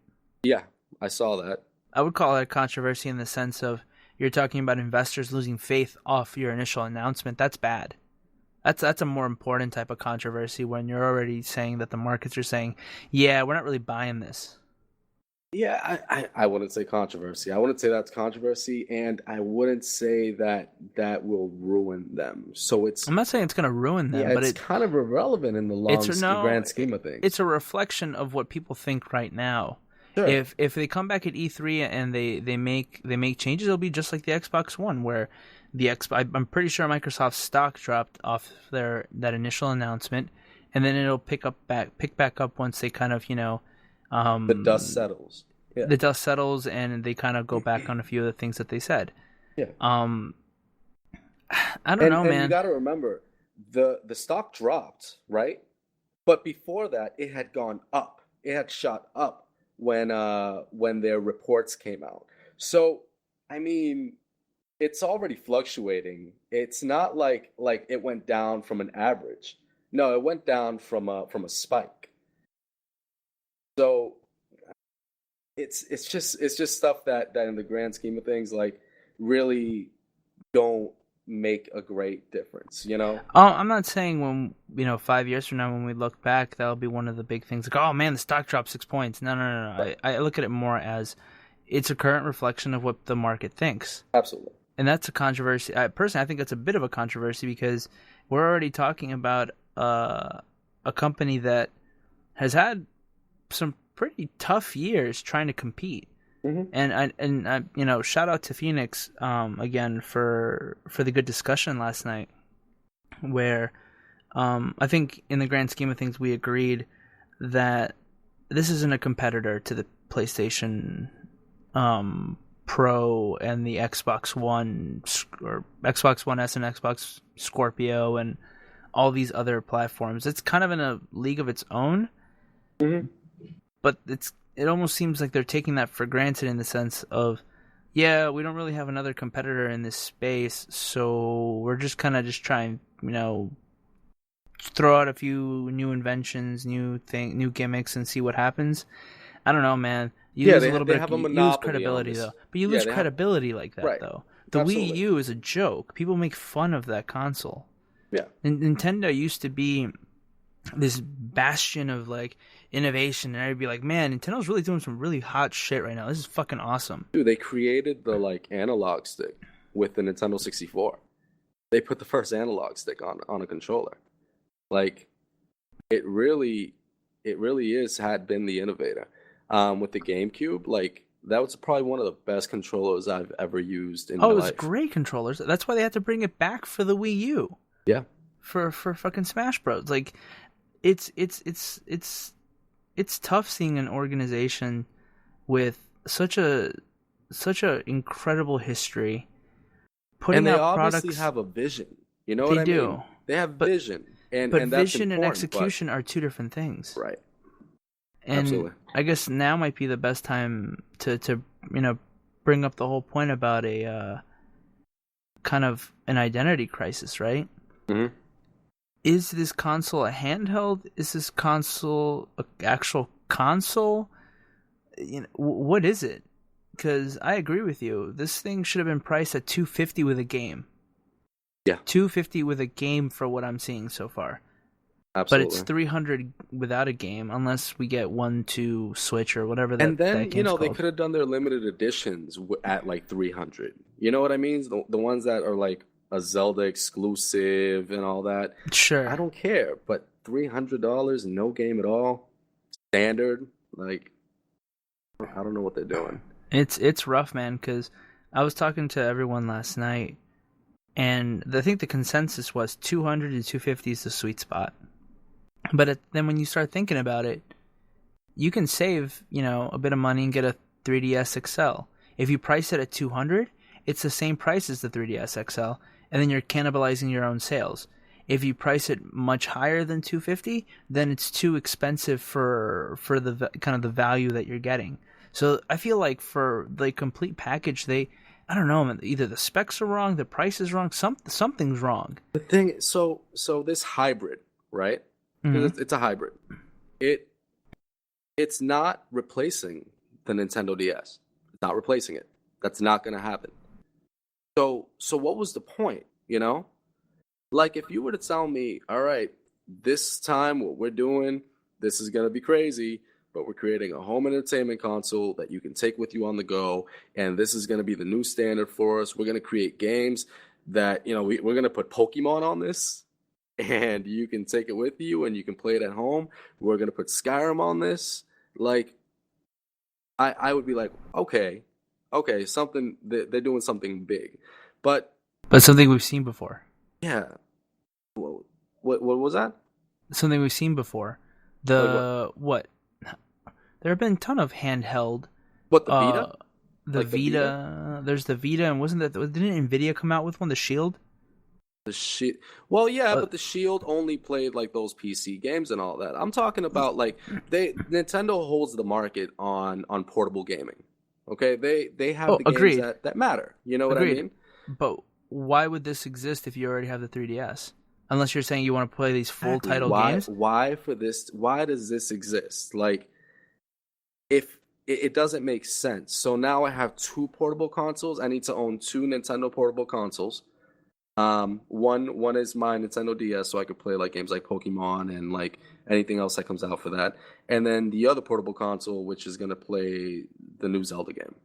yeah, I saw that. I would call it a controversy in the sense of you're talking about investors losing faith off your initial announcement. That's bad. That's a more important type of controversy when you're already saying that the markets are saying, yeah, we're not really buying this. Yeah, I wouldn't say controversy. I wouldn't say that's controversy, and I wouldn't say that that will ruin them. So I'm not saying it's going to ruin yeah, them, but it's kind of irrelevant in the it's no, grand scheme of it's things. a reflection of what people think right now. Sure. If they come back at E3 and they make changes, it'll be just like the Xbox One, where I'm pretty sure Microsoft's stock dropped off that initial announcement, and then it'll pick back up once they kind of The dust um, settles. Yeah. the dust settles and they kind of go back on a few of the things that they said. Yeah. Um, I don't know, And you man. got to remember the stock dropped, right? But before that, it had gone up. It had shot up when their reports came out. So, I mean, it's already fluctuating. It's not like it went down from an average. No, it went down from a spike. So, it's just stuff that in the grand scheme of things like really don't make a great difference, you know? Oh, I'm not saying when 5 years from now when we look back that'll be one of the big things. Like, oh man, the stock dropped 6 points. No, no, no, no. Right. I look at it more as it's a current reflection of what the market thinks, Absolutely. and that's a controversy. Personally, I think that's a bit of a controversy because we're already talking about a company that has had some pretty tough years trying to compete. Hmm. And shout out to Phoenix again for the good discussion last night, where I think in the grand scheme of things we agreed that this isn't a competitor to the PlayStation Pro and the Xbox One or Xbox One S and Xbox Scorpio and all these other platforms. It's kind of in a league of its own, Hmm. but it almost seems like they're taking that for granted in the sense of, yeah, we don't really have another competitor in this space, so we're just kind of just trying, throw out a few new inventions, new gimmicks, and see what happens. I don't know, man. You Yeah, lose a little they bit have of a you lose monopoly on credibility this. though, but you Yeah, lose they have credibility like that right. though. The Wii Absolutely. U is a joke. People make fun of that console. Yeah. Nintendo used to be this bastion of like innovation, and I'd be like, man, Nintendo's really doing some really hot shit right now. This is fucking awesome. Dude, they created the like analog stick with the Nintendo 64. They put the first analog stick on a controller. Like it really is had been the innovator. With the GameCube, like that was probably one of the best controllers I've ever used in Oh, my it was life. great controllers. That's why they had to bring it back for the Wii U Yeah. for fucking Smash Bros. Like, it's tough seeing an organization with such a incredible history And putting they out obviously products. have a vision. You know They what I mean? do, They have but vision, and that's vision and important. But execution are two different things. right, And absolutely. I guess now might be the best time to bring up the whole point about a kind of an identity crisis, right? Hmm. Is this console a handheld? Is this console an actual console? What is it? Because I agree with you. This thing should have been priced at $250 with a game. Yeah, $250 with a game for what I'm seeing so far. But it's absolutely. $300 without a game, unless we get 1-2 Switch or whatever And that then, game's they called. could have done their limited editions at like 300. You know what I mean? The ones that are like a Zelda exclusive and all that. I Sure. don't care, but $300, no game at all, standard. Like, I don't know what they're doing. It's rough, man, because I was talking to everyone last night, and I think the consensus was 200 to 250 is the sweet spot. But then when you start thinking about it, you can save, a bit of money and get a 3DS XL. If you price it at 200, it's the same price as the 3DS XL, and then you're cannibalizing your own sales. If you price it much higher than 250, then it's too expensive for the kind of the value that you're getting. So I feel like for the complete package, I don't know, either the specs are wrong, the price is wrong, something's wrong. The thing, so this hybrid, right? Hmm. Because it's a hybrid. It it's not replacing the Nintendo DS. It's not replacing it. That's not going to happen. So what was the point? You know, Like if you were to tell me, all right, this time what we're doing, this is gonna be crazy, but we're creating a home entertainment console that you can take with you on the go, and this is gonna be the new standard for us. We're gonna create games that, we're gonna put Pokemon on this, and you can take it with you and you can play it at home. We're gonna put Skyrim on this. Like, I would be like, okay, something they're doing something big, but But something we've seen before. yeah, what was that? Something we've seen before. Like What? There have been a ton of handheld. What, the Vita? The Like the Vita. There's the Vita, and didn't Nvidia come out with one? The Shield. The Shield. Well, yeah, but the Shield only played like those PC games and all that. I'm talking about like Nintendo holds the market on portable gaming. Okay, they have the agreed. games that matter. You know what I mean? But why would this exist if you already have the 3DS? Unless you're saying you want to play these full title games. Why does this exist? Like, if it doesn't make sense. So now I have two portable consoles. I need to own two Nintendo portable consoles. One is my Nintendo DS, so I could play like games like Pokemon and like anything else that comes out for that. And then the other portable console, which is gonna play the new Zelda game.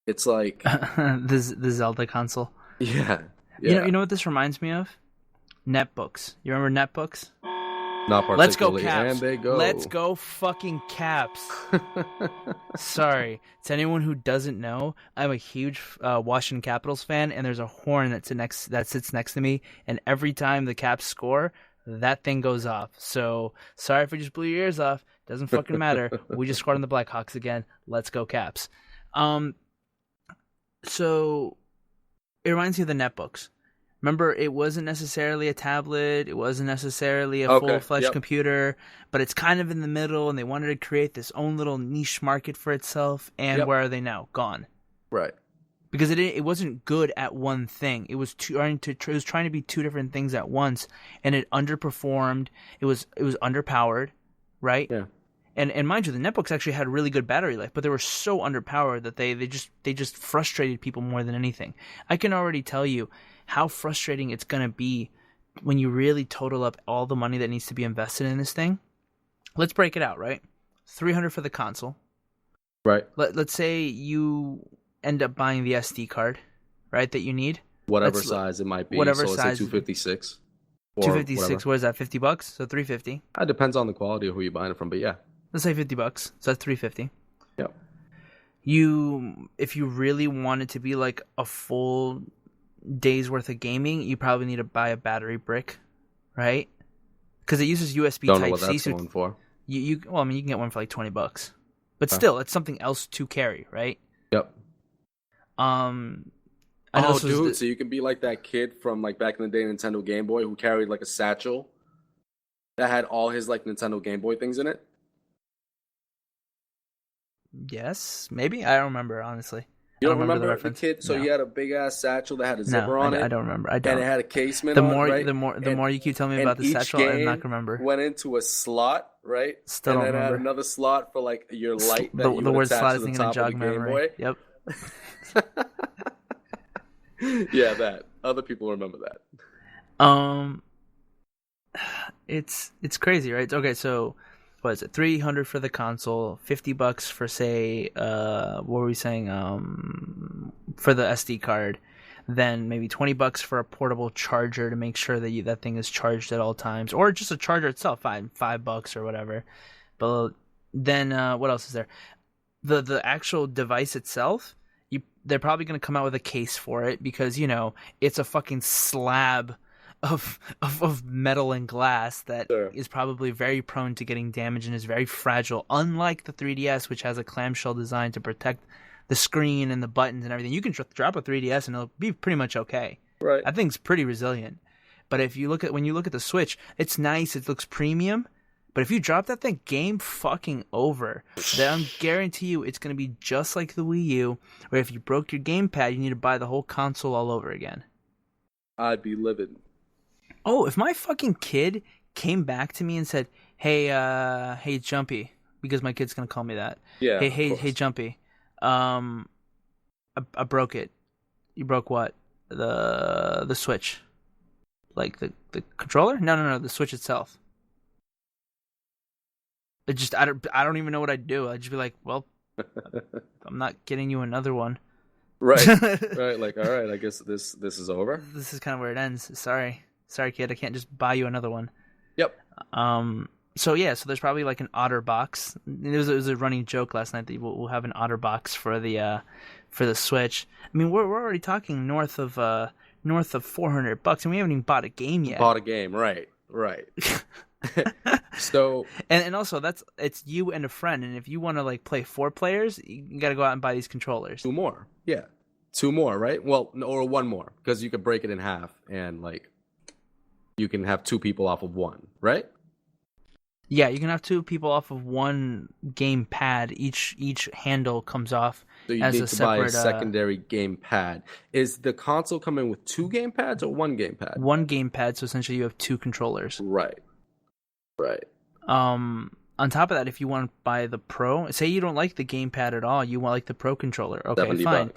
It's like the Zelda console. Yeah. You know what this reminds me of? Netbooks. You remember netbooks? Not particularly. Let's go Caps. And they go. Let's go fucking Caps. Sorry. To anyone who doesn't know, I'm a huge Washington Capitals fan, and there's a horn that sits next to me, and every time the Caps score, that thing goes off. So, sorry if we just blew your ears off. Doesn't fucking matter. We just scored on the Blackhawks again. Let's go Caps. So, it reminds me of the netbooks. Remember, it wasn't necessarily a tablet. It wasn't necessarily a full-fledged computer, but it's kind of in the middle, and they wanted to create this own little niche market for itself. And where are they now? Gone. Right. Because it wasn't good at one thing. It was trying to be two different things at once, and it underperformed. It was underpowered, right? Yeah. And mind you, the netbooks actually had really good battery life, but they were so underpowered that they just frustrated people more than anything. I can already tell you how frustrating it's going to be when you really total up all the money that needs to be invested in this thing. Let's break it out, right? $300 for the console. Right. Let's say you end up buying the SD card, right, that you need. Whatever size it might be. Whatever so size. It's a 256. 256, what is that, $50? So $350. It depends on the quality of who you're buying it from, but yeah. Let's say $50. So that's $350. Yep. If you really want it to be like a full days worth of gaming, you probably need to buy a battery brick, right? Because it uses USB Don't Type know what C. that's going for. You can get one for like $20, but still, it's something else to carry, right? Yep. Dude, so you can be like that kid from like back in the day, Nintendo Game Boy, who carried like a satchel that had all his like Nintendo Game Boy things in it. Yes, maybe. I don't remember, honestly. You don't remember the kid? So he had a big ass satchel that had a zipper on it. I don't remember. I don't. And it had a casement on it, right? The more you keep telling me about the satchel, I'm not gonna remember. Went into a slot, right? Still don't remember. Had another slot for like your light that you the would word attach slot to is the thinking of top of jog the Game memory. Boy. Yep. Yeah, that. Other people remember that. It's crazy, right? Okay, so what is it? $300 for the console, $50 for say, what were we saying? For the SD card, then maybe $20 for a portable charger to make sure that that thing is charged at all times, or just a charger itself, $5 or whatever. But then what else is there? The actual device itself, they're probably going to come out with a case for it because it's a fucking slab of metal and glass that is probably very prone to getting damaged and is very fragile, unlike the 3DS, which has a clamshell design to protect the screen and the buttons and everything. You can drop a 3DS and it'll be pretty much okay. Right. That thing's pretty resilient. But when you look at the Switch, it's nice, it looks premium, but if you drop that thing, game fucking over. Then I guarantee you it's going to be just like the Wii U, where if you broke your gamepad, you need to buy the whole console all over again. I'd be livid. Oh, if my fucking kid came back to me and said, hey Jumpy, because my kid's gonna call me that. Yeah. Hey Jumpy, I broke it. You broke what? The Switch. Like the controller? No, the Switch itself. It just I don't even know what I'd do. I'd just be like, well, I'm not getting you another one. Right. Right. Like, all right, I guess this is over. This is kind of where it ends. Sorry, kid. I can't just buy you another one. Yep. So there's probably like an Otter box. It was a running joke last night that we'll have an Otter box for the Switch. I mean, we're already talking north of $400, and we haven't even bought a game yet. Bought a game, right. So and also it's you and a friend, and if you want to like play 4 players, you got to go out and buy these controllers. 2 more, yeah, 2 more, right? Well, or 1 more, because you could break it in half, and like you can have 2 people off of 1, right? Yeah, you can have 2 people off of 1 game pad. Each handle comes off. So you as need a to separate, buy a secondary game pad. Is the console coming with 2 game pads or 1 game pad? 1 game pad, so essentially you have 2 controllers. Right. On top of that, if you want to buy the Pro, say you don't like the gamepad at all, you want like the Pro controller. Okay, fine.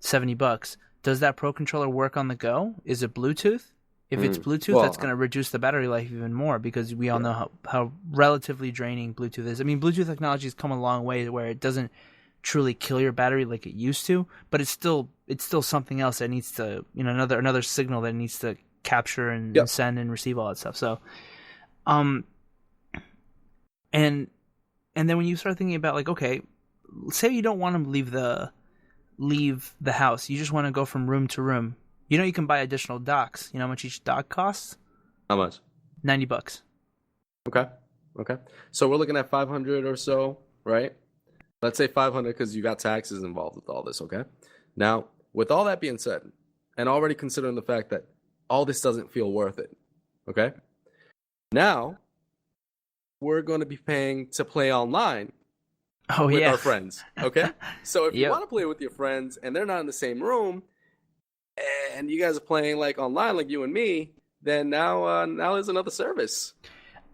$70. Does that Pro controller work on the go? Is it Bluetooth? If it's Bluetooth, that's going to reduce the battery life even more, because we all know how relatively draining Bluetooth is. I mean, Bluetooth technology has come a long way where it doesn't truly kill your battery like it used to, but it's still something else that needs to, another signal that needs to capture and send and receive all that stuff. So, and then when you start thinking about like, okay, say you don't want to leave the house, you just want to go from room to room. You can buy additional docks. You know how much each dock costs? How much? $90. Okay. So we're looking at 500 or so, right? Let's say 500 because you got taxes involved with all this, okay? Now, with all that being said, and already considering the fact that all this doesn't feel worth it, okay? Now, we're going to be paying to play online with our friends, okay? So if you want to play with your friends and they're not in the same room, and you guys are playing like online like you and me, then now there's another service.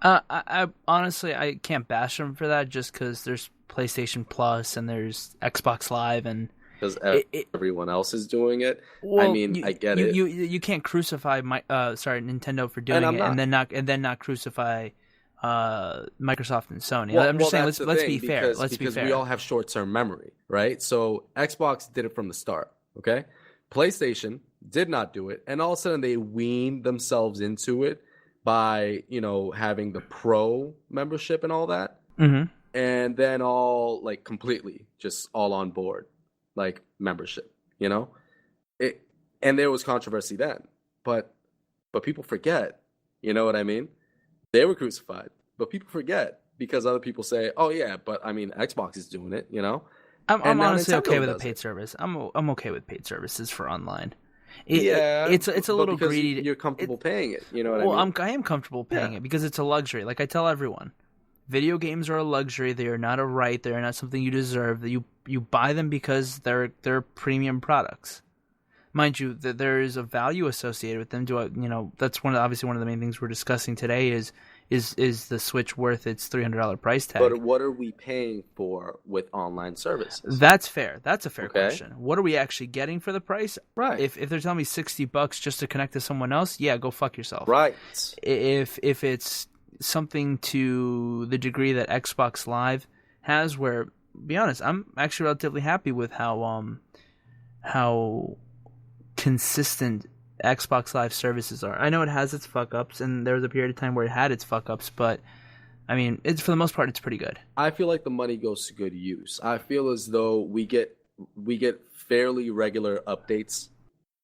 I honestly, I can't bash them for that, just because there's PlayStation Plus and there's Xbox Live, and because everyone else is doing it. Well, I mean, I get it. You can't crucify Nintendo for doing it, and then not crucify Microsoft and Sony. Well, I'm just saying, let's be fair. Because we all have short-term memory, right? So Xbox did it from the start, okay? PlayStation did not do it, and all of a sudden they weaned themselves into it by, having the Pro membership and all that. Mm-hmm. And then all, like, completely just all on board, like, membership, and there was controversy then, but people forget, you know what I mean? They were crucified, but people forget because other people say, oh yeah, but I mean, Xbox is doing it, I'm honestly okay with a paid service. I'm okay with paid services for online. It's a little greedy. You're comfortable paying it, you know what I mean? I am comfortable paying it because it's a luxury. Like I tell everyone, video games are a luxury. They are not a right. They are not something you deserve. That you buy them because they're premium products. Mind you, that there is a value associated with them. That's obviously one of the main things we're discussing today is the Switch worth its $300 price tag? But what are we paying for with online services? That's fair. That's a fair question. What are we actually getting for the price? Right. If they're telling me $60 just to connect to someone else, yeah, go fuck yourself. Right. If it's something to the degree that Xbox Live has, where, be honest, I'm actually relatively happy with how consistent Xbox Live services are. I know it has its fuck ups, and there was a period of time where it had its fuck ups, but I mean, it's for the most part, it's pretty good. I feel like the money goes to good use. I feel as though we get fairly regular updates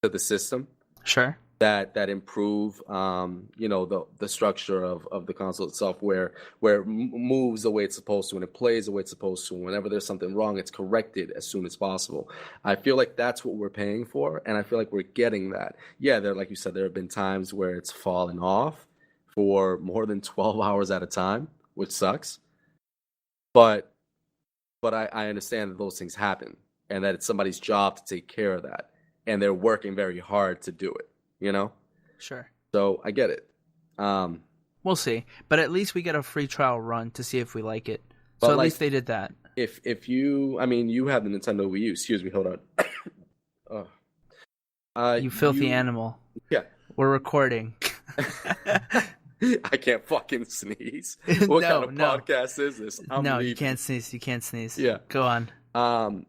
to the system. Sure. That improve, the structure of the console itself, where it moves the way it's supposed to and it plays the way it's supposed to. Whenever there's something wrong, it's corrected as soon as possible. I feel like that's what we're paying for, and I feel like we're getting that. Yeah, like you said, there have been times where it's fallen off for more than 12 hours at a time, which sucks. But I understand that those things happen, and that it's somebody's job to take care of that, and they're working very hard to do it. Sure. So I get it. We'll see, but at least we get a free trial run to see if we like it. So at least they did that. If you have the Nintendo Wii U. Excuse me, hold on. You filthy animal. Yeah, we're recording. I can't fucking sneeze. What kind of podcast is this? I'm no, leaving. you can't sneeze. You can't sneeze. Yeah. Go on.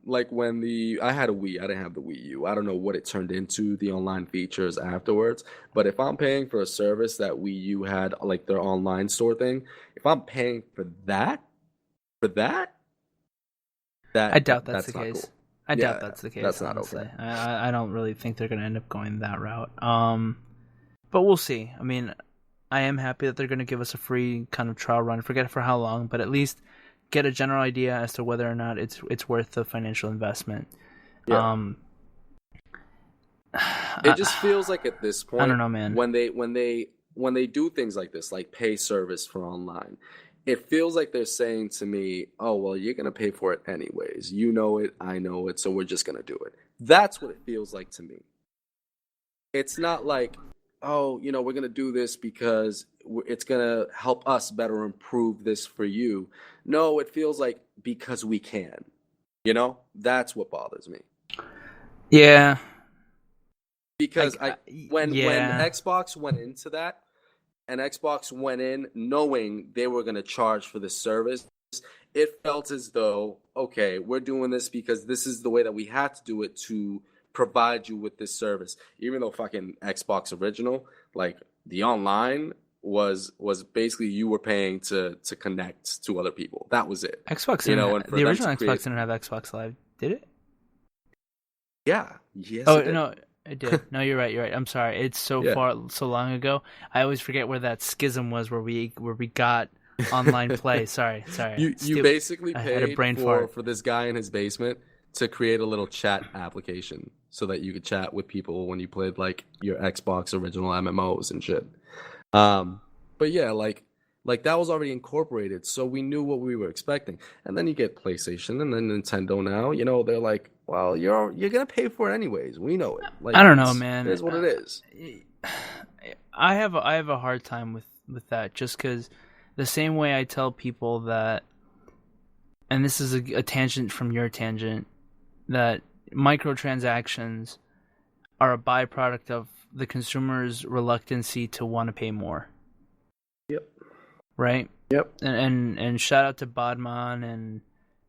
Like when I had a Wii, I didn't have the Wii U. I don't know what it turned into, the online features afterwards. But if I'm paying for a service that Wii U had, like their online store thing, if I'm paying for that, I doubt that's the case. Cool. I doubt that's the case. That's honestly. not okay. I don't really think they're going to end up going that route. But we'll see. I mean, I am happy that they're going to give us a free kind of trial run. Forget for how long, but at least get a general idea as to whether or not it's worth the financial investment. Yeah. It just feels like at this point, I don't know, man. When they do things like this, like pay service for online, it feels like they're saying to me, "Oh, well, you're gonna pay for it anyways. You know it, I know it, so we're just gonna do it." That's what it feels like to me. It's not like, "Oh, we're gonna do this because it's gonna help us better improve this for you." No, it feels like because we can. That's what bothers me. Yeah. Because when Xbox went into that, and Xbox went in knowing they were going to charge for this service, it felt as though, okay, we're doing this because this is the way that we had to do it to provide you with this service. Even though fucking Xbox original, like the online was basically you were paying to connect to other people. That was it. Xbox, the original Xbox didn't have Xbox Live, did it? Yeah. Yes. Oh, no. It did. No, you're right. I'm sorry. It's so long ago. I always forget where that schism was where we got online play. Sorry. You basically paid for this guy in his basement to create a little chat application so that you could chat with people when you played like your Xbox original MMOs and shit. But yeah, like that was already incorporated, so we knew what we were expecting. And then you get PlayStation and then Nintendo now, they're like, well, you're gonna pay for it anyways. We know it. Like, I don't know, man. It is what it is. I have a hard time with that, just because the same way I tell people that, and this is a tangent from your tangent, that microtransactions are a byproduct of the consumer's reluctancy to want to pay more. Yep. Right? Yep. And shout out to Bodman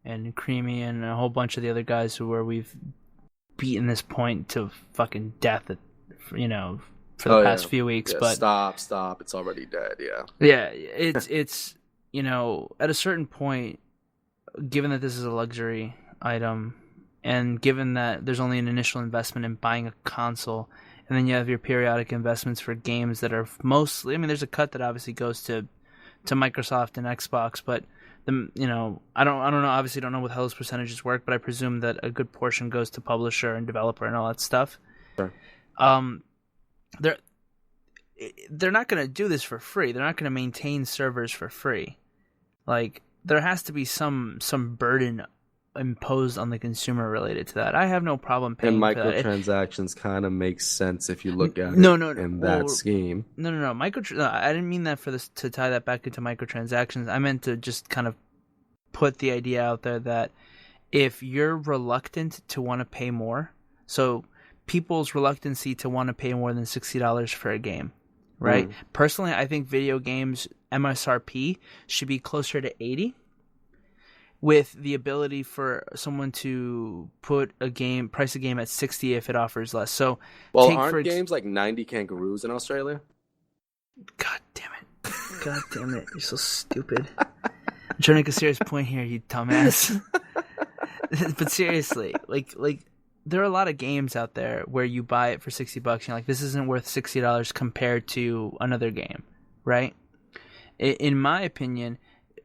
and Creamy and a whole bunch of the other guys where we've beaten this point to fucking death for the past few weeks. Yeah, but stop, it's already dead. Yeah, it's at a certain point, given that this is a luxury item and given that there's only an initial investment in buying a console, and then you have your periodic investments for games that are mostly, there's a cut that obviously goes to Microsoft and Xbox, but I don't know. Obviously, don't know what how those percentages work, but I presume that a good portion goes to publisher and developer and all that stuff. Sure. They're not going to do this for free. They're not going to maintain servers for free. Like, there has to be some burden imposed on the consumer related to that. I have no problem paying for that. And microtransactions kind of makes sense if you look at it in that scheme. No. I didn't mean that to tie that back into microtransactions. I meant to just kind of put the idea out there that if you're reluctant to want to pay more, so people's reluctancy to want to pay more than $60 for a game, right? Personally, I think video games MSRP should be closer to $80. With the ability for someone to price a game at $60 if it offers less. So, aren't games like 90 kangaroos in Australia? God damn it! You're so stupid. I'm trying to make a serious point here, you dumbass. But seriously, like there are a lot of games out there where you buy it for $60. You're like, this isn't worth $60 compared to another game, right? In my opinion,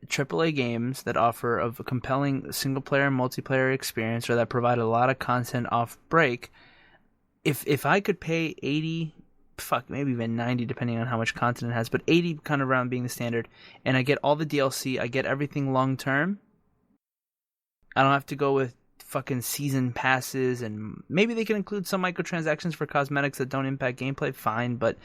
AAA games that offer a compelling single-player and multiplayer experience, or that provide a lot of content off break, if I could pay $80, maybe even $90, depending on how much content it has, but $80 kind of around being the standard, and I get all the DLC, I get everything long-term, I don't have to go with fucking season passes, and maybe they can include some microtransactions for cosmetics that don't impact gameplay, fine, but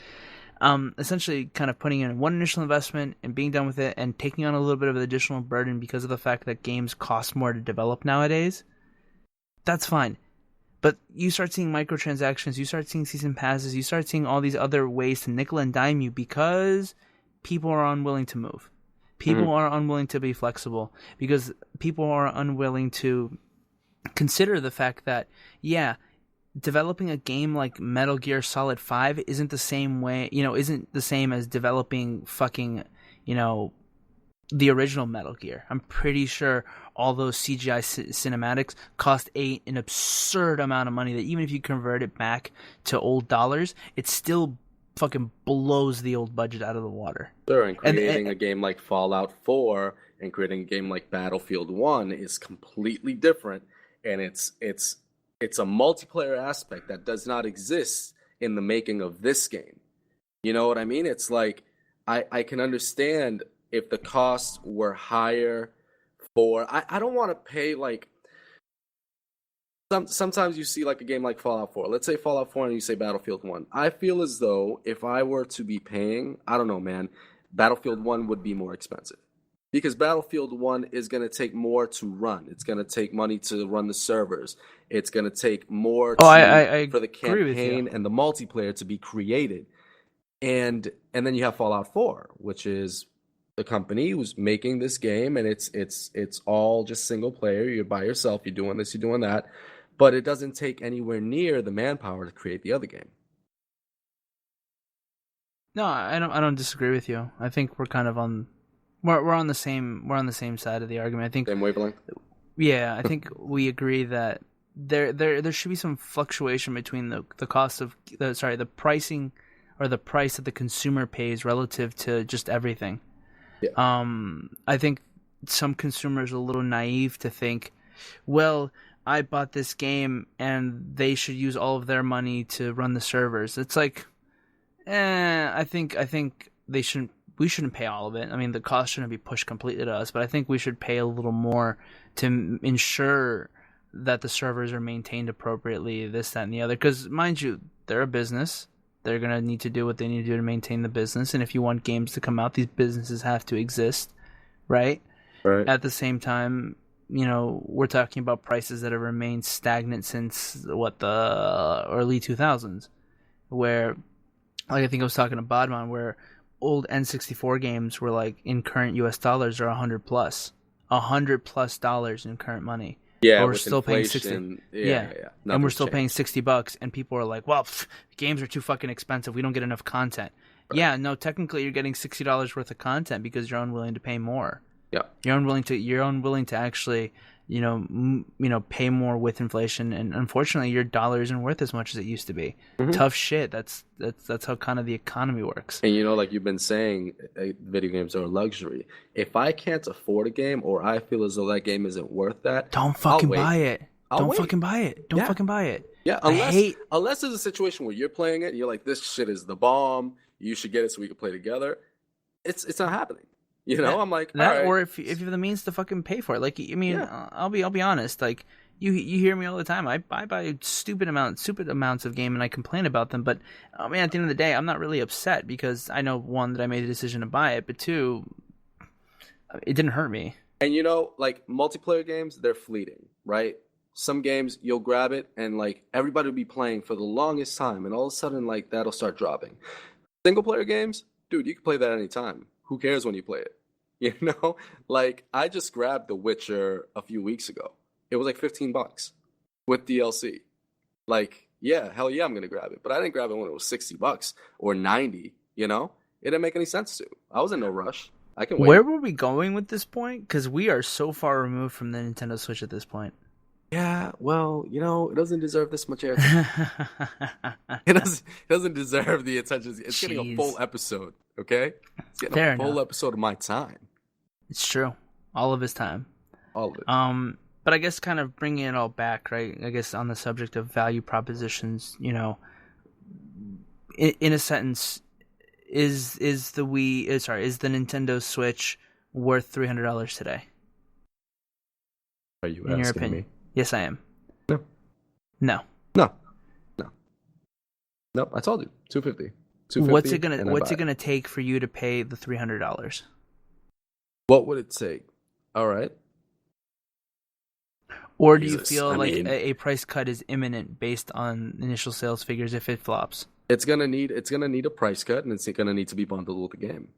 essentially kind of putting in one initial investment and being done with it and taking on a little bit of an additional burden because of the fact that games cost more to develop nowadays, that's fine. But you start seeing microtransactions, you start seeing season passes, you start seeing all these other ways to nickel and dime you because people are unwilling to move. People are unwilling to be flexible because people are unwilling to consider the fact that, yeah, developing a game like Metal Gear Solid 5 isn't the same as developing fucking, the original Metal Gear. I'm pretty sure all those CGI cinematics cost an absurd amount of money that even if you convert it back to old dollars, it still fucking blows the old budget out of the water. Sure, and creating a game like Fallout 4 and creating a game like Battlefield 1 is completely different, and it's a multiplayer aspect that does not exist in the making of this game. You know what I mean? It's like I can understand if the costs were higher for I don't want to pay like sometimes you see like a game like Fallout 4. Let's say Fallout 4 and you say Battlefield 1. I feel as though if I were to be paying, I don't know, man, Battlefield 1 would be more expensive. Because Battlefield 1 is going to take more to run. It's going to take money to run the servers. It's going to take more for the campaign and the multiplayer to be created. And then you have Fallout 4, which is the company who's making this game, and it's all just single player. You're by yourself. You're doing this, you're doing that. But it doesn't take anywhere near the manpower to create the other game. No, I don't disagree with you. I think we're kind of we're on the same side of the argument. I think same wavelength. Yeah, I think we agree that there should be some fluctuation between the cost of the pricing or the price that the consumer pays relative to just everything. Yeah. I think some consumers are a little naive to think, well, I bought this game and they should use all of their money to run the servers. It's like, I think we shouldn't pay all of it. I mean, the cost shouldn't be pushed completely to us, but I think we should pay a little more to ensure that the servers are maintained appropriately, this, that, and the other. Because, mind you, they're a business. They're going to need to do what they need to do to maintain the business. And if you want games to come out, these businesses have to exist, right? Right. At the same time, we're talking about prices that have remained stagnant since, the early 2000s, where, like I think I was talking to Bodman, where old N64 games were like in current US dollars are $100+ in current money. Yeah, but we're still paying 60. Yeah. And we're still paying $60, and people are like, "Well, games are too fucking expensive. We don't get enough content." Right. Yeah, no, technically you're getting $60 worth of content because you're unwilling to pay more. Yeah, you're unwilling to actually, pay more with inflation, and unfortunately, your dollar isn't worth as much as it used to be. Mm-hmm. Tough shit. That's how kind of the economy works. And like you've been saying, video games are a luxury. If I can't afford a game, or I feel as though that game isn't worth that, don't fucking buy it. Don't fucking buy it. Don't fucking buy it. Yeah, unless there's a situation where you're playing it and you're like, this shit is the bomb. You should get it so we can play together. It's not happening. I'm like that, right. Or if you have the means to fucking pay for it. Like, I mean, I'll be honest. Like, you hear me all the time. I buy stupid amounts of game, and I complain about them. But at the end of the day, I'm not really upset because I know, one, that I made the decision to buy it, but two, it didn't hurt me. And like multiplayer games, they're fleeting, right? Some games you'll grab it, and like everybody will be playing for the longest time, and all of a sudden like that'll start dropping. Single player games, dude, you can play that anytime. Who cares when you play it? Like I just grabbed The Witcher a few weeks ago. It was like $15 with DLC. Like, yeah, hell yeah, I'm gonna grab it. But I didn't grab it when it was $60 or $90. It didn't make any sense to. I was in no rush. I can wait. Where were we going with this point? Because we are so far removed from the Nintendo Switch at this point. Yeah, well, it doesn't deserve this much airtime. It doesn't deserve the attention. It's getting a full episode, okay? It's getting a full episode of my time. It's true. All of his time. All of it. But I guess kind of bringing it all back, right? I guess on the subject of value propositions, in a sentence, is the Nintendo Switch worth $300 today? Are you asking your opinion? Me? Yes, I am. No. I told you, $250. What's it gonna take for you to pay the $300? What would it take? All right. Or do you Jesus, feel I like mean, a price cut is imminent based on initial sales figures if it flops? it's gonna need a price cut, and it's gonna need to be bundled with the game,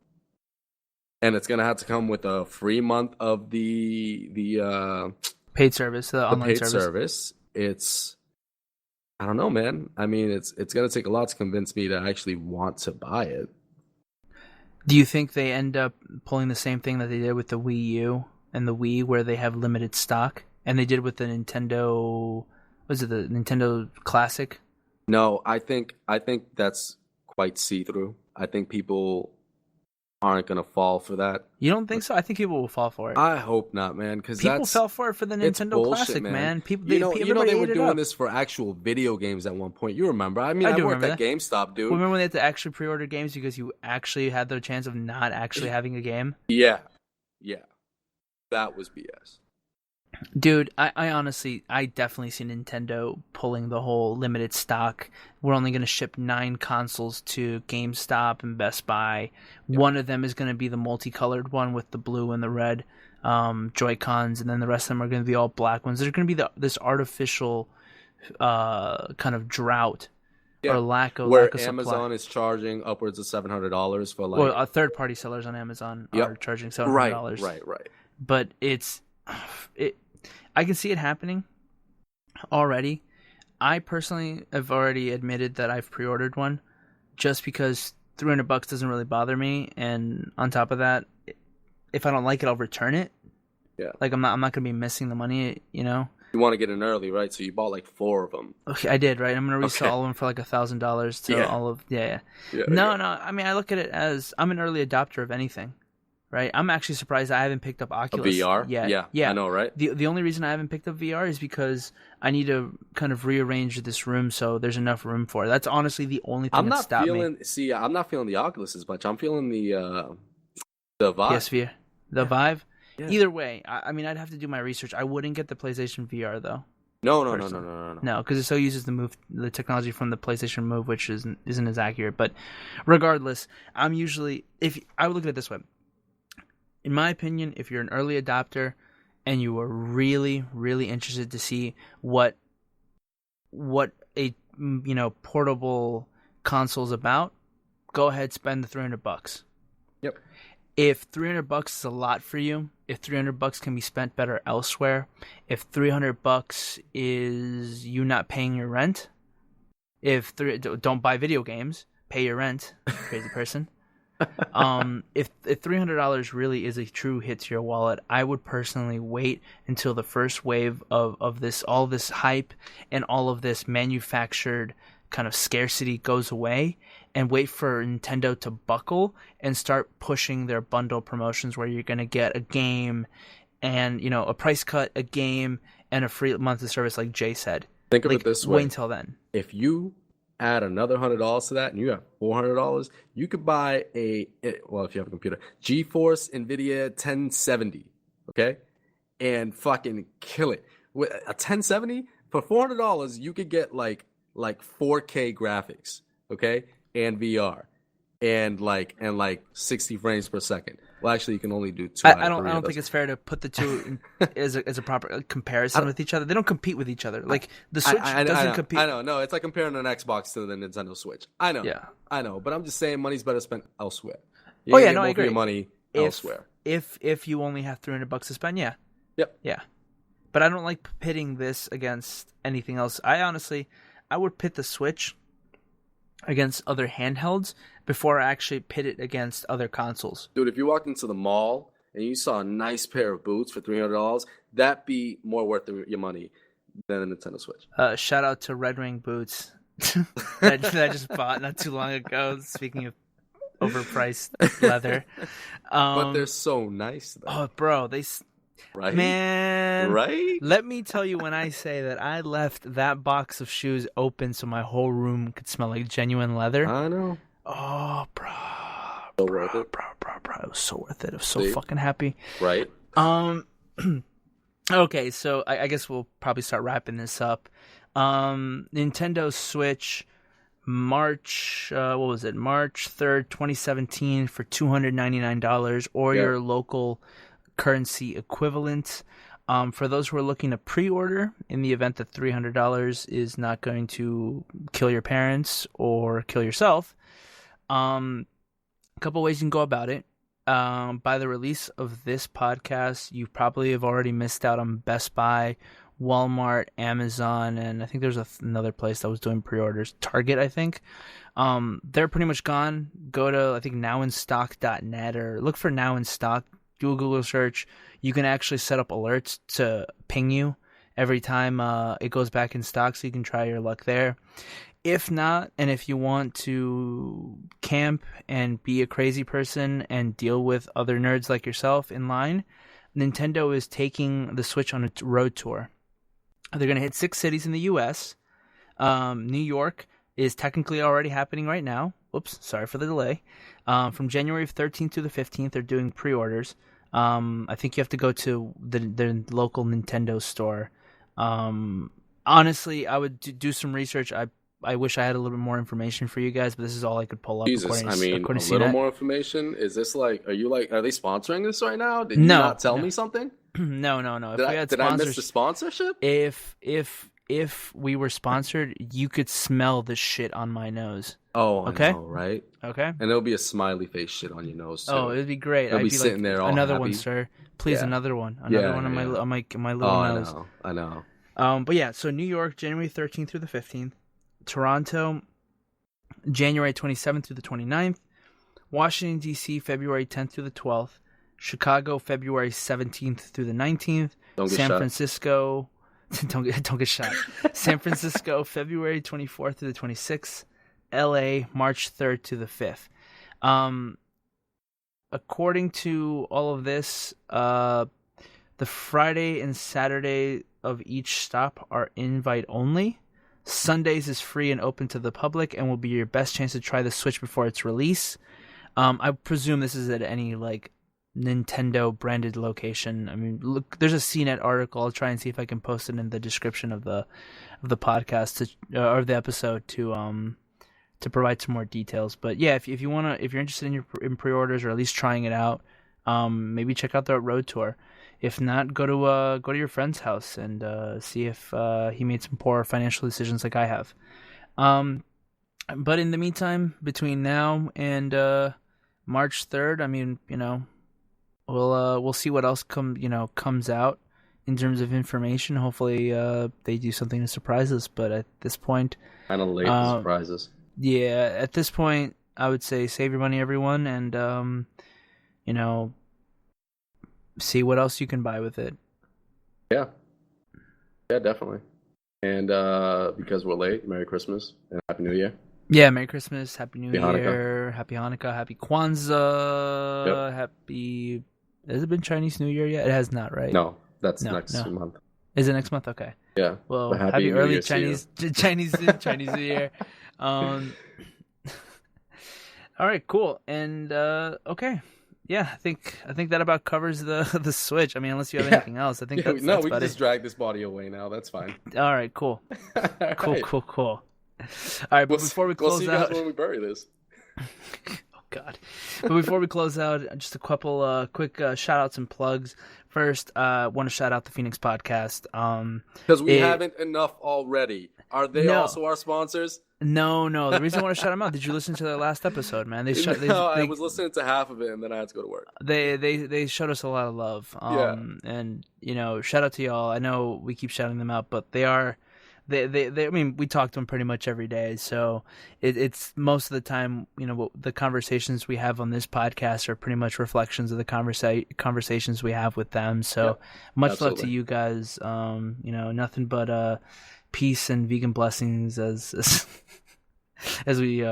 and it's gonna have to come with a free month of the Paid service, the online paid service. It's I don't know, man. I mean, it's gonna take a lot to convince me to actually want to buy it. Do you think they end up pulling the same thing that they did with the Wii U and the Wii, where they have limited stock, and they did with the Nintendo? Was it the Nintendo Classic? No, I think that's quite see-through. I think people aren't gonna fall for that. You don't think so? I think people will fall for it. I hope not, man, because People fell for it for the it's Nintendo bullshit, Classic, man. People, they were ate it doing up. this for actual video games at one point. You remember? I mean, I I do worked remember at GameStop, dude. Remember when they had to actually pre-order games because you actually had the chance of not actually having a game? Yeah, that was BS. Dude, I honestly, I definitely see Nintendo pulling the whole limited stock. We're only going to ship 9 consoles to GameStop and Best Buy. Yep. One of them is going to be the multicolored one with the blue and the red Joy-Cons, and then the rest of them are going to be all black ones. There's going to be this artificial kind of drought or lack of Amazon supply. is charging upwards of $700 for like. Well, third-party sellers on Amazon are charging $700. Right. But I can see it happening already. I personally have already admitted that I've pre-ordered one just because $300 doesn't really bother me, and on top of that, if I don't like it, I'll return it. Yeah. Like I'm not gonna be missing the money, you know. You want to get in early, right? So you bought like 4 of them. Okay, I did, right? I'm gonna resell all of them for like $1,000 to all of No. I mean, I look at it as I'm an early adopter of anything. Right, I'm actually surprised I haven't picked up Oculus VR yet. Yeah, I know, right? The only reason I haven't picked up VR is because I need to kind of rearrange this room so there's enough room for it. That's honestly the only thing that stopped me. See, I'm not feeling the Oculus as much. I'm feeling the Vive. PSVR, the Vive. Yeah. Either way, I mean, I'd have to do my research. I wouldn't get the PlayStation VR though. No, because it still uses the technology from the PlayStation Move, which isn't as accurate. But regardless, I would look at it this way. In my opinion, if you're an early adopter and you are really, really interested to see what a portable console is about, go ahead, spend the $300. Yep. If $300 is a lot for you, if $300 can be spent better elsewhere, if $300 is you not paying your rent, don't buy video games, pay your rent, crazy person. If $300 really is a true hit to your wallet, I would personally wait until the first wave of all this hype and all of this manufactured kind of scarcity goes away, and wait for Nintendo to buckle and start pushing their bundle promotions where you're going to get a game and a price cut, a game, and a free month of service, like Jay said. Think of it this way: wait until then. If you add another $100 to that, and you have $400, you could buy if you have a computer, GeForce NVIDIA 1070, okay, and fucking kill it with a 1070 for $400. You could get like 4K graphics, okay, and VR, and like 60 frames per second. Well, actually, you can only do 2. I don't think it's fair to put the two as a proper comparison with each other. They don't compete with each other. Like the Switch doesn't compete. I know. No, it's like comparing an Xbox to the Nintendo Switch. I know. Yeah. I know. But I'm just saying, money's better spent elsewhere. I agree. Your money elsewhere. If you only have $300 to spend, yeah. Yep. Yeah. But I don't like pitting this against anything else. I would pit the Switch against other handhelds before I actually pit it against other consoles. Dude, if you walked into the mall and you saw a nice pair of boots for $300, that'd be more worth your money than a Nintendo Switch. Shout out to Red Wing boots that I just bought not too long ago. Speaking of overpriced leather, but they're so nice, though. Oh, bro, right, man, right. Let me tell you, when I say that I left that box of shoes open so my whole room could smell like genuine leather. I know. Oh, bro. So worth it. Bro. It was so worth it. I was so fucking happy. Right. Okay, so I guess we'll probably start wrapping this up. Nintendo Switch, March 3rd, 2017 for $299, or your local currency equivalent. For those who are looking to pre-order, in the event that $300 is not going to kill your parents or kill yourself, a couple ways you can go about it. By the release of this podcast, you probably have already missed out on Best Buy, Walmart, Amazon, and I think there's another place that was doing pre-orders. Target, I think. They're pretty much gone. Go to, I think, nowinstock.net or look for Now in Stock. Do a Google search. You can actually set up alerts to ping you every time it goes back in stock, so you can try your luck there. If not, and if you want to camp and be a crazy person and deal with other nerds like yourself in line, Nintendo is taking the Switch on a road tour. They're going to hit 6 cities in the U.S. New York is technically already happening right now. Whoops, sorry for the delay. From January 13th to the 15th, they're doing pre-orders. I think you have to go to the local Nintendo store. Honestly, I would do some research. I wish I had a little bit more information for you guys, but this is all I could pull up. Jesus, according a to little CNET. more information? Is this are they sponsoring this right now? Did you No, not tell me something? No. Did I miss the sponsorship? If we were sponsored, you could smell the shit on my nose. Oh, okay? I know, right? Okay. And there'll be a smiley face shit on your nose too. Oh, it'd be great. I'd be sitting like, there all another happy. one, sir. Please, Yeah. another one. On my little nose. I know. But yeah, so New York, January 13th through the 15th. Toronto, January 27th through the 29th. Washington, D.C., February 10th through the 12th. Chicago, February 17th through the 19th. Don't get San shot. Francisco, don't get shot. San Francisco, February 24th through the 26th. L.A., March 3rd to the 5th. According to all of this, the Friday and Saturday of each stop are invite only. Sundays is free and open to the public and will be your best chance to try the Switch before its release. I presume this is at any like Nintendo branded location. I mean, look, there's a CNET article. I'll try and see if I can post it in the description of the podcast or the episode to provide some more details. But yeah, if you're interested in pre-orders or at least trying it out, maybe check out the road tour. If not, go to your friend's house and see if he made some poor financial decisions like I have. But in the meantime, between now and March 3rd, I mean, we'll see what else comes out in terms of information. Hopefully, they do something to surprise us. But at this point, Kind of late for surprises. Yeah, at this point, I would say save your money, everyone, and see what else you can buy with it. Yeah, definitely. And because we're late, Merry Christmas and Happy New Year. Yeah, Merry Christmas, Happy New Happy Year, Happy Hanukkah, Happy Kwanzaa, Yep. Happy... Has it been Chinese New Year yet? It has not, right? No, that's next month. Is it next month? Okay. Yeah. Well, But happy New early Year to you. Chinese New Year. All right, cool. And okay. Yeah, I think that about covers the Switch. I mean, unless you have anything else, I think that's we can about just it. drag this body away now. That's fine. All right, cool. Cool. All right, but before we we'll close see you out, guys when we bury this. oh God! But before we close out, just a couple quick shout outs and plugs. First, want to shout out the Phoenix Podcast. Because we haven't enough already. Are they also our sponsors? No. The reason I want to shout them out. Did you listen to their last episode, man? I was listening to half of it and then I had to go to work. They showed us a lot of love. And shout out to y'all. I know we keep shouting them out, but they are. They I mean, we talk to them pretty much every day, so it's most of the time, the conversations we have on this podcast are pretty much reflections of the conversations we have with them. So much love to you guys. Nothing but peace and vegan blessings as we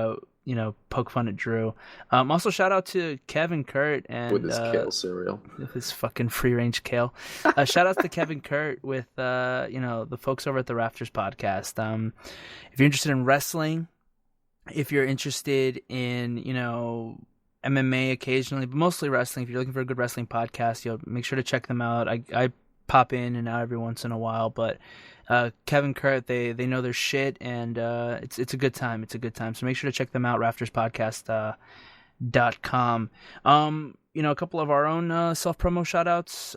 poke fun at Drew. Also shout out to Kevin Kurt and with his kale cereal, with his fucking free range kale. Shout out to Kevin Kurt with the folks over at the Rafters Podcast. If you're interested in wrestling, if you're interested in MMA occasionally, but mostly wrestling, if you're looking for a good wrestling podcast, make sure to check them out. I pop in and out every once in a while, but Kevin Kurt, they know their shit, and it's a good time. It's a good time. So make sure to check them out, rafterspodcast.com. a couple of our own self-promo shout-outs.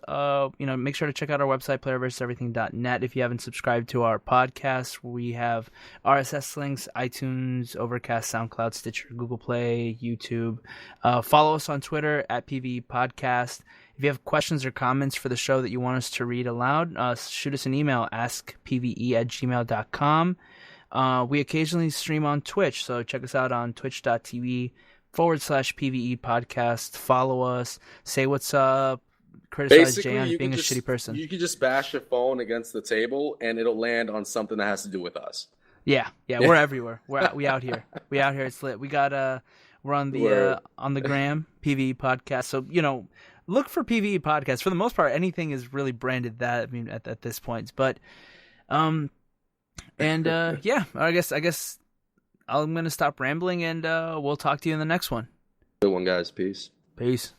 Make sure to check out our website, playerversuseverything.net. If you haven't subscribed to our podcast, we have RSS links, iTunes, Overcast, SoundCloud, Stitcher, Google Play, YouTube. Follow us on Twitter at PvE Podcast. If you have questions or comments for the show that you want us to read aloud, shoot us an email, askpve@gmail.com. We occasionally stream on Twitch, so check us out on twitch.tv/PvE podcast. Follow us, say what's up, criticize Basically, Jay on being a shitty person. You could just bash your phone against the table and it'll land on something that has to do with us. Yeah, we're everywhere. We out here. It's lit. We got we're on the gram, PvE podcast. So, look for PvE podcast. For the most part, anything is really branded that, I mean, at this point. But I guess I'm going to stop rambling, and we'll talk to you in the next one. Good one, guys. Peace. Peace.